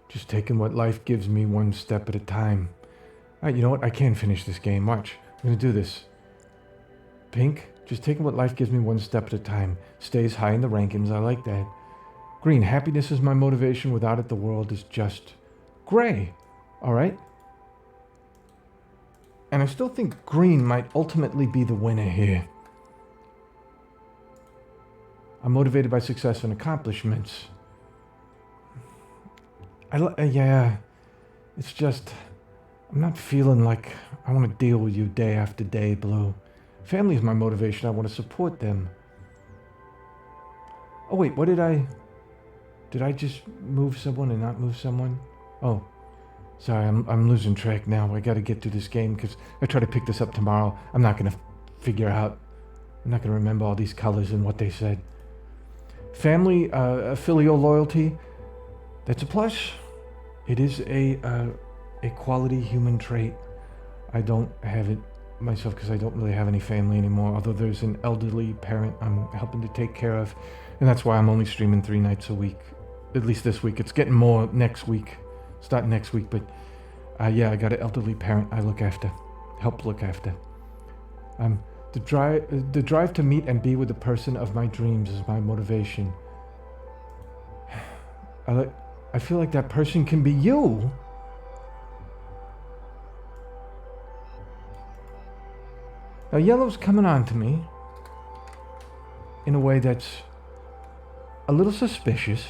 Just taking what life gives me one step at a time. All right, you know what? I can finish this game. Watch. I'm going to do this. Pink. Just taking what life gives me one step at a time. Stays high in the rankings. I like that. Green, happiness is my motivation. Without it, the world is just gray. All right? And I still think green might ultimately be the winner here. I'm motivated by success and accomplishments. Yeah, it's just, I'm not feeling like I want to deal with you day after day, Blue. Family is my motivation. I want to support them. Oh wait, did I just move someone and not move someone? Oh, sorry, I'm losing track now. I got to get through this game because I try to pick this up tomorrow. I'm not going to figure out. I'm not going to remember all these colors and what they said. Family, filial loyalty. That's a plus. It is a quality human trait. I don't have it myself because I don't really have any family anymore. Although there's an elderly parent I'm helping to take care of, and that's why I'm only streaming 3 nights a week. At least this week. It's getting more next week. Start next week, but yeah, I got an elderly parent I help look after. The drive to meet and be with the person of my dreams is my motivation. I feel like that person can be you. Now, yellow's coming on to me in a way that's a little suspicious.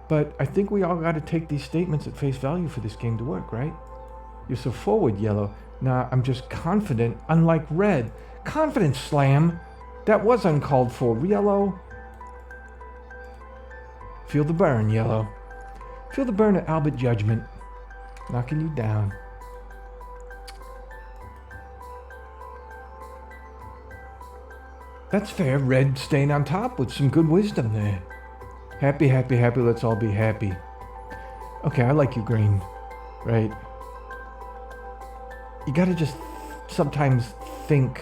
But I think we all got to take these statements at face value for this game to work, right? You're so forward, yellow. Nah, I'm just confident, unlike red. Confidence slam. That was uncalled for, yellow. Feel the burn, yellow. Feel the burn of Albert Judgment. Knocking you down. That's fair. Red staying on top with some good wisdom there. Happy, happy, happy. Let's all be happy. Okay, I like you, green. Right? You gotta just sometimes think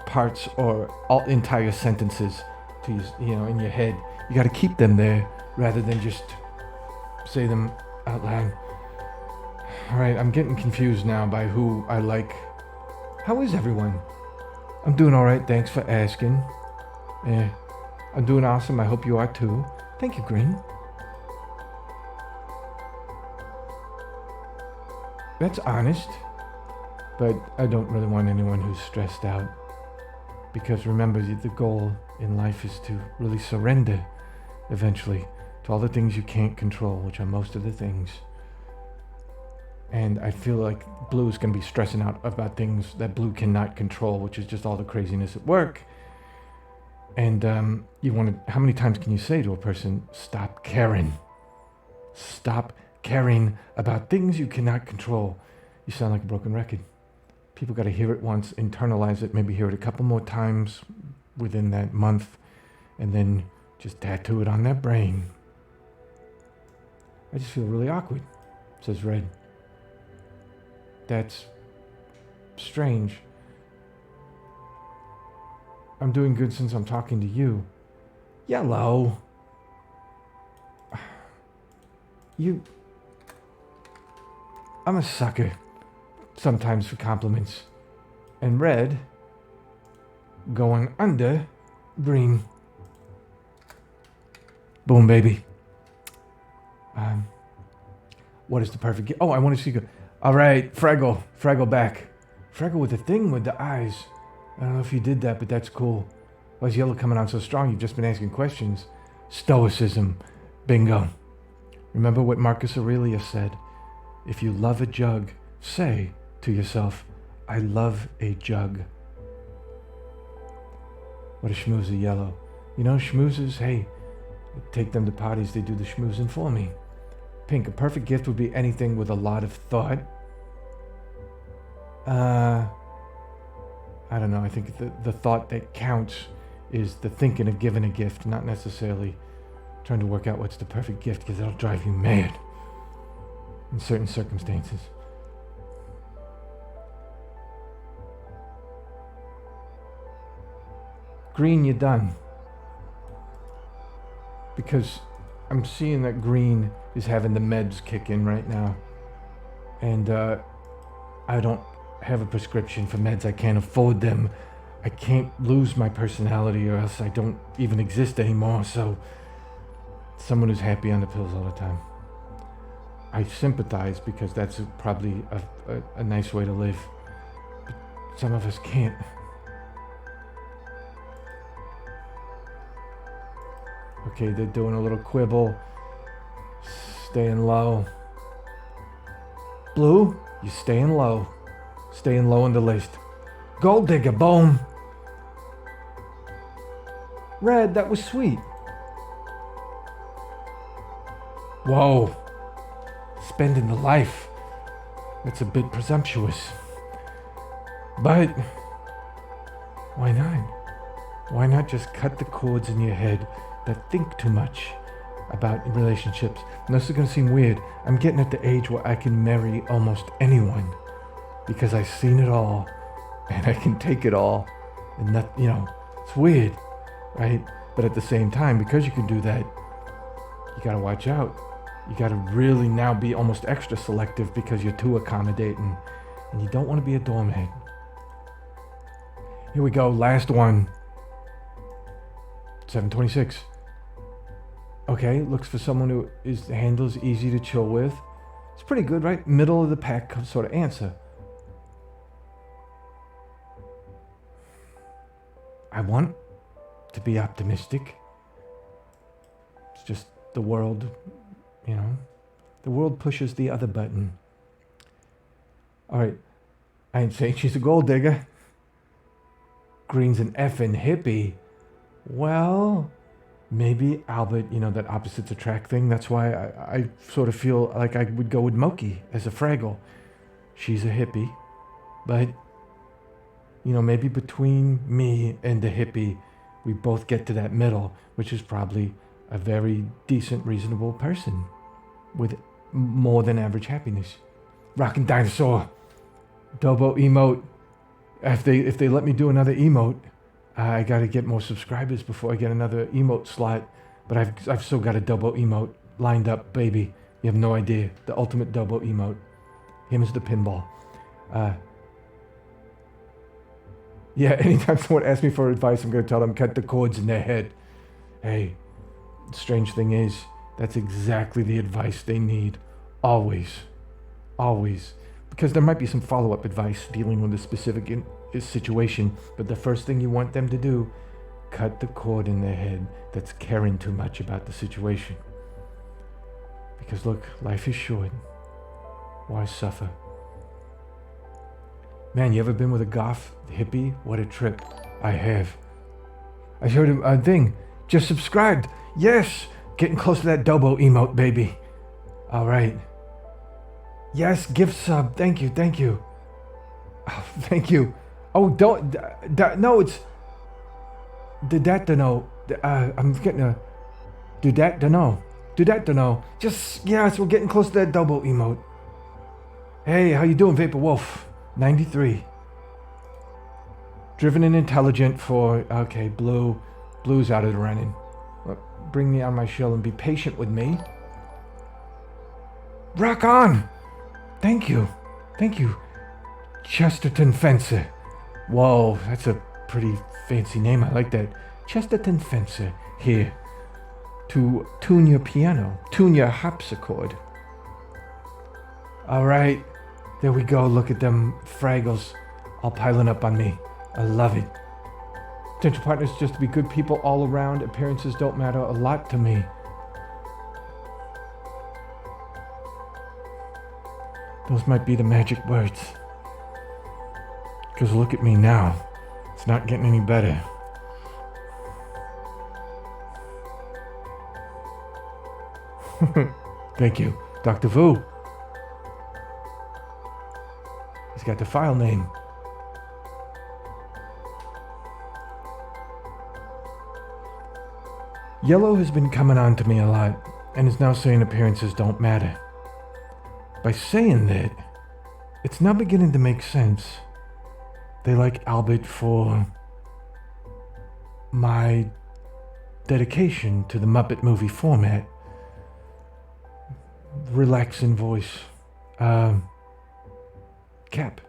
parts or all entire sentences to use, in your head. You gotta keep them there rather than just say them out loud. All right, I'm getting confused now by who I like. How is everyone? I'm doing all right. Thanks for asking. Yeah, I'm doing awesome. I hope you are too. Thank you, Green. That's honest. But I don't really want anyone who's stressed out. Because remember, the goal in life is to really surrender eventually to all the things you can't control, which are most of the things. And I feel like Blue is going to be stressing out about things that Blue cannot control, which is just all the craziness at work. And how many times can you say to a person, stop caring? Stop caring about things you cannot control. You sound like a broken record. People got to hear it once, internalize it, maybe hear it a couple more times within that month, and then just tattoo it on their brain. I just feel really awkward, says Red. That's strange. I'm doing good since I'm talking to you. Yellow. I'm a sucker sometimes for compliments. And red going under green. Boom, baby. What is the perfect gift? Oh, I want to see. All right, Fraggle back. Fraggle with the thing with the eyes. I don't know if you did that, but that's cool. Why is yellow coming on so strong? You've just been asking questions. Stoicism. Bingo. Remember what Marcus Aurelius said. If you love a jug, say to yourself, I love a jug. What a schmoozer, yellow. Schmoozers, hey, take them to parties, they do the schmoozing for me. Pink, a perfect gift would be anything with a lot of thought. I don't know, I think the thought that counts is the thinking of giving a gift, not necessarily trying to work out what's the perfect gift, because that'll drive you mad in certain circumstances. Green, you're done. Because I'm seeing that green is having the meds kick in right now. And I don't have a prescription for meds. I can't afford them. I can't lose my personality or else I don't even exist anymore. So, someone who's happy on the pills all the time. I sympathize because that's probably a nice way to live. But some of us can't. Okay, they're doing a little quibble. Staying low. Blue, you're staying low. Staying low on the list. Gold digger, boom. Red, that was sweet. Whoa. Spending the life. That's a bit presumptuous. But why not? Why not just cut the cords in your head that think too much about relationships? And this is going to seem weird. I'm getting at the age where I can marry almost anyone because I've seen it all and I can take it all. And that, it's weird, right? But at the same time, because you can do that, you got to watch out. You got to really now be almost extra selective because you're too accommodating and you don't want to be a doormat. Here we go, last one. 726. Okay, looks for someone who handles easy to chill with. It's pretty good, right? Middle of the pack sort of answer. I want to be optimistic. It's just the world, the world pushes the other button. All right, I ain't saying she's a gold digger. Green's an effing hippie. Well, maybe Albert, that opposites attract thing. That's why I sort of feel like I would go with Moki as a Fraggle. She's a hippie, but, maybe between me and the hippie, we both get to that middle, which is probably a very decent, reasonable person with more than average happiness. Rockin' Dinosaur. Dobo emote. If they let me do another emote, I gotta get more subscribers before I get another emote slot. But I've still got a Dobo emote lined up, baby. You have no idea. The ultimate Dobo emote. Him is the pinball. Yeah, anytime someone asks me for advice, I'm gonna tell them cut the cords in their head. Hey, the strange thing is, that's exactly the advice they need. Always. Always. Because there might be some follow-up advice dealing with a specific situation, but the first thing you want them to do, cut the cord in their head that's caring too much about the situation. Because look, life is short. Why suffer? Man, you ever been with a goth hippie? What a trip. I have. I showed him a thing. Just subscribed. Yes! Getting close to that Dobo emote, baby. Alright. Yes, gift sub. Thank you. Oh, thank you. Oh, don't... no, it's... Did that to know. I'm getting a... Do that to know. Just... Yes, we're getting close to that Dobo emote. Hey, how you doing, Vapor Wolf? 93. Driven and intelligent for... Okay, blue. Blue's out of the running. Bring me on my shell and be patient with me. Rock on! Thank you. Chesterton Fencer. Whoa, that's a pretty fancy name. I like that. Chesterton Fencer. Here. To tune your piano. Tune your harpsichord. Alright. There we go. Look at them Fraggles all piling up on me. I love it. Potential partners just to be good people all around. Appearances don't matter a lot to me. Those might be the magic words. Because look at me now. It's not getting any better. Thank you, Dr. Vu. He's got the file name. Yellow has been coming on to me a lot and is now saying appearances don't matter. By saying that, it's now beginning to make sense. They like Albert for my dedication to the Muppet movie format. Relaxing voice. Cap.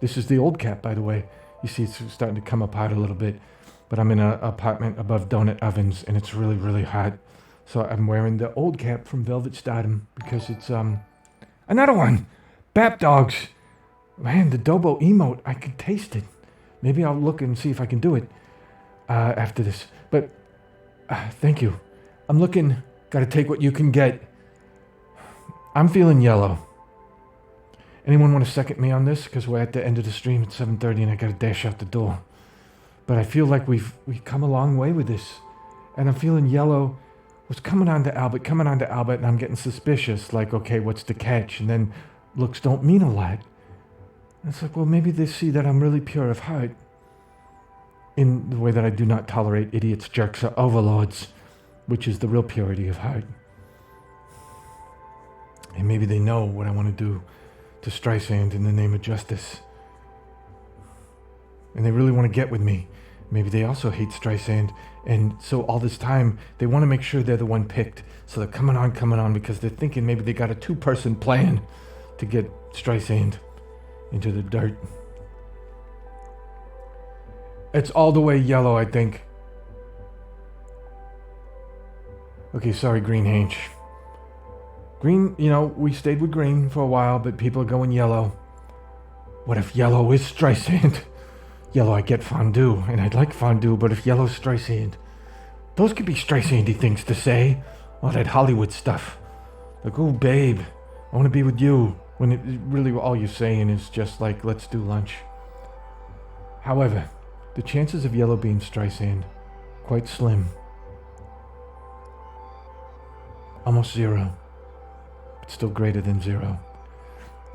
This is the old cap, by the way. You see it's starting to come apart a little bit. But I'm in an apartment above donut ovens, and it's really, really hot. So I'm wearing the old cap from Velvet Stardom because it's, another one! Bap Dogs! Man, the Dobo emote, I could taste it. Maybe I'll look and see if I can do it after this. But, thank you. I'm looking, gotta take what you can get. I'm feeling yellow. Anyone want to second me on this? Because we're at the end of the stream at 7:30 and I gotta dash out the door. But I feel like we've come a long way with this. And I'm feeling yellow was coming on to Albert, and I'm getting suspicious. Like, okay, what's the catch? And then looks don't mean a lot. And it's like, well, maybe they see that I'm really pure of heart. In the way that I do not tolerate idiots, jerks, or overlords. Which is the real purity of heart. And maybe they know what I want to do to Streisand in the name of justice. And they really want to get with me. Maybe they also hate Streisand. And so all this time, they want to make sure they're the one picked. So they're coming on, because they're thinking maybe they got a two-person plan to get Streisand into the dirt. It's all the way yellow, I think. Okay, sorry, Green Hanch. Green, we stayed with green for a while, but people are going yellow. What if yellow is Streisand? Yellow, I get fondue, and I'd like fondue, but if yellow's Streisand, those could be Streisandy things to say. All that Hollywood stuff. Like, oh, babe, I want to be with you. When it really all you're saying is just like, let's do lunch. However, the chances of yellow being Streisand, quite slim. Almost zero, but still greater than zero.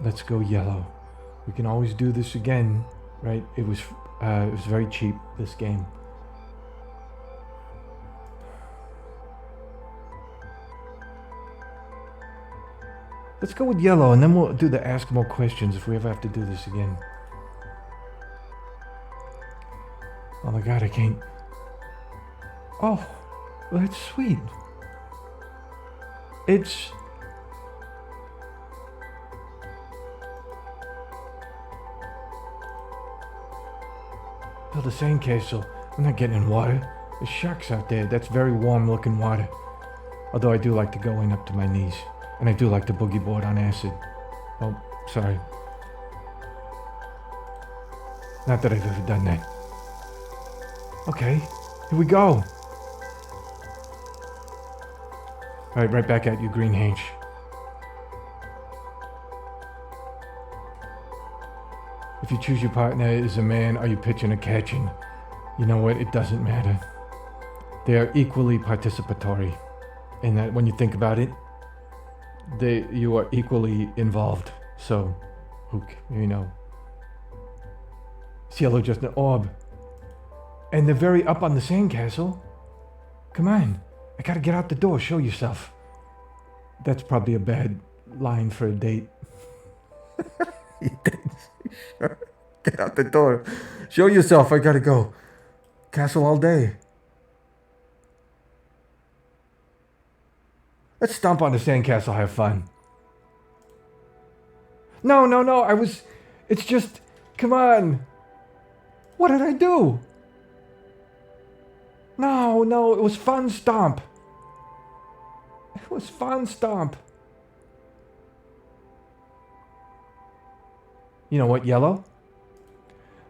Let's go yellow. We can always do this again, right? It was very cheap, this game. Let's go with yellow, and then we'll do the ask more questions if we ever have to do this again. Oh my god, I can't. Oh, well, that's sweet. It's... Build a sandcastle. I'm not getting in water. There's sharks out there. That's very warm looking water. Although I do like to go in up to my knees. And I do like to boogie board on acid. Oh, sorry. Not that I've ever done that. Okay, here we go. Alright, right back at you, Green Hanch. If you choose your partner as a man, are you pitching or catching? You know what? It doesn't matter. They are equally participatory. In that, when you think about it, you are equally involved. So, It's yellow, just an orb. And they're very up on the sandcastle. Come on. I gotta get out the door. Show yourself. That's probably a bad line for a date. Get out the door. Show yourself. I gotta go. Castle all day. Let's stomp on the sandcastle. Have fun. No. It's just... Come on. What did I do? No. It was fun stomp. It was fun stomp. You know what, yellow?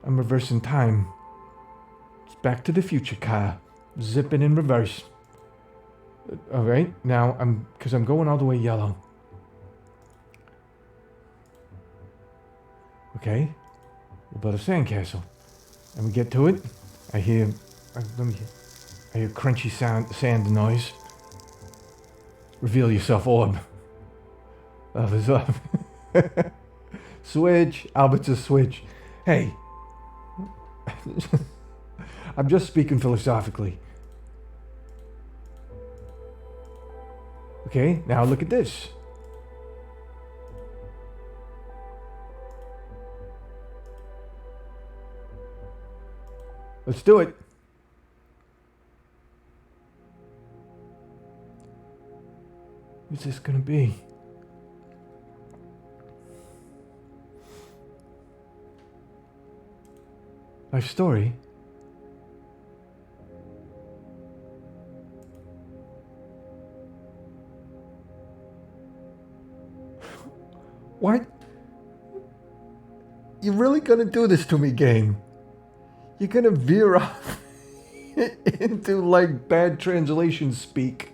I'm reversing time. It's Back to the Future car. Zipping in reverse. Alright, now because I'm going all the way yellow. Okay. We'll build a sandcastle. And we get to it. I hear crunchy sand noise. Reveal yourself, orb. Love is up. Switch. Albert's a switch. Hey. I'm just speaking philosophically. Okay, now look at this. Let's do it. Who's this gonna be? Life story? What? You're really gonna do this to me, game? You're gonna veer off into like bad translation speak.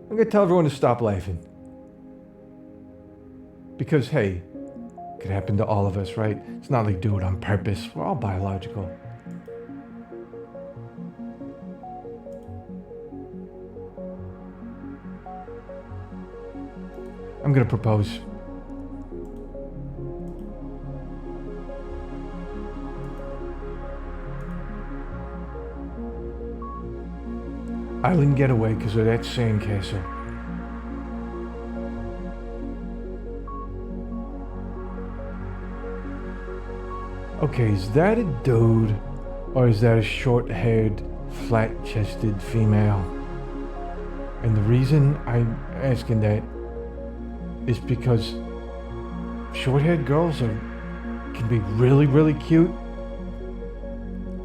I'm gonna tell everyone to stop laughing. Because hey, it could happen to all of us, right? It's not like do it on purpose. We're all biological. I'm gonna propose. Island getaway because of that sandcastle. Okay, is that a dude or is that a short-haired, flat-chested female? And the reason I'm asking that is because short-haired girls can be really, really cute.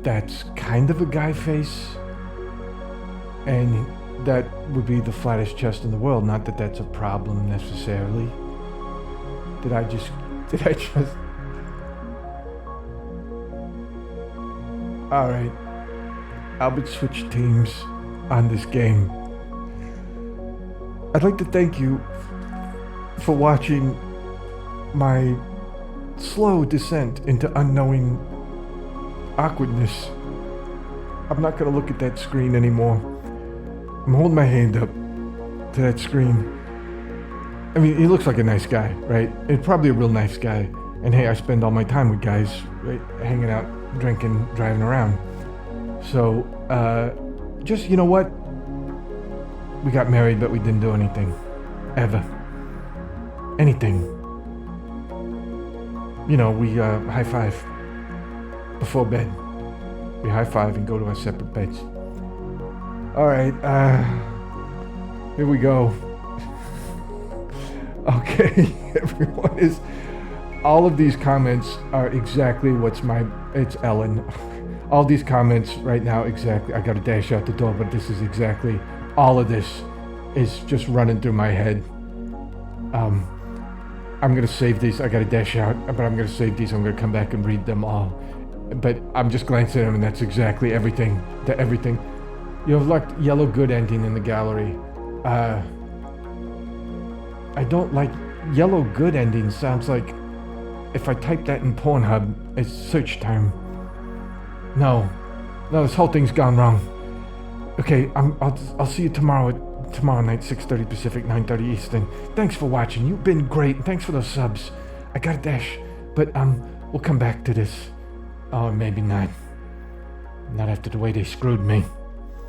That's kind of a guy face. And that would be the flattest chest in the world. Not that that's a problem necessarily. Did I just... Alright. Albert switched teams on this game. I'd like to thank you for watching my slow descent into unknowing awkwardness. I'm not gonna look at that screen anymore. I'm holding my hand up to that screen. I mean, he looks like a nice guy, right? He's probably a real nice guy. And hey, I spend all my time with guys, right? Hanging out, drinking, driving around. So, just, you know what? We got married, but we didn't do anything. Ever. Anything. You know, we high five before bed. We high five and go to our separate beds. Alright, here we go. Okay, everyone is... All of these comments are exactly it's Ellen. All these comments right now exactly... I gotta dash out the door, but this is exactly... All of this is just running through my head. I'm gonna save these. I gotta dash out, but I'm gonna save these. I'm gonna come back and read them all. But I'm just glancing at them and that's exactly everything. Everything. You have left yellow good ending in the gallery. I don't like... Yellow good ending sounds like... If I type that in Pornhub, it's search term. No, this whole thing's gone wrong. Okay, I'll see you tomorrow night, 6:30 Pacific, 9:30 Eastern. Thanks for watching. You've been great. And thanks for those subs. I gotta dash, but we'll come back to this. Oh, maybe not. Not after the way they screwed me.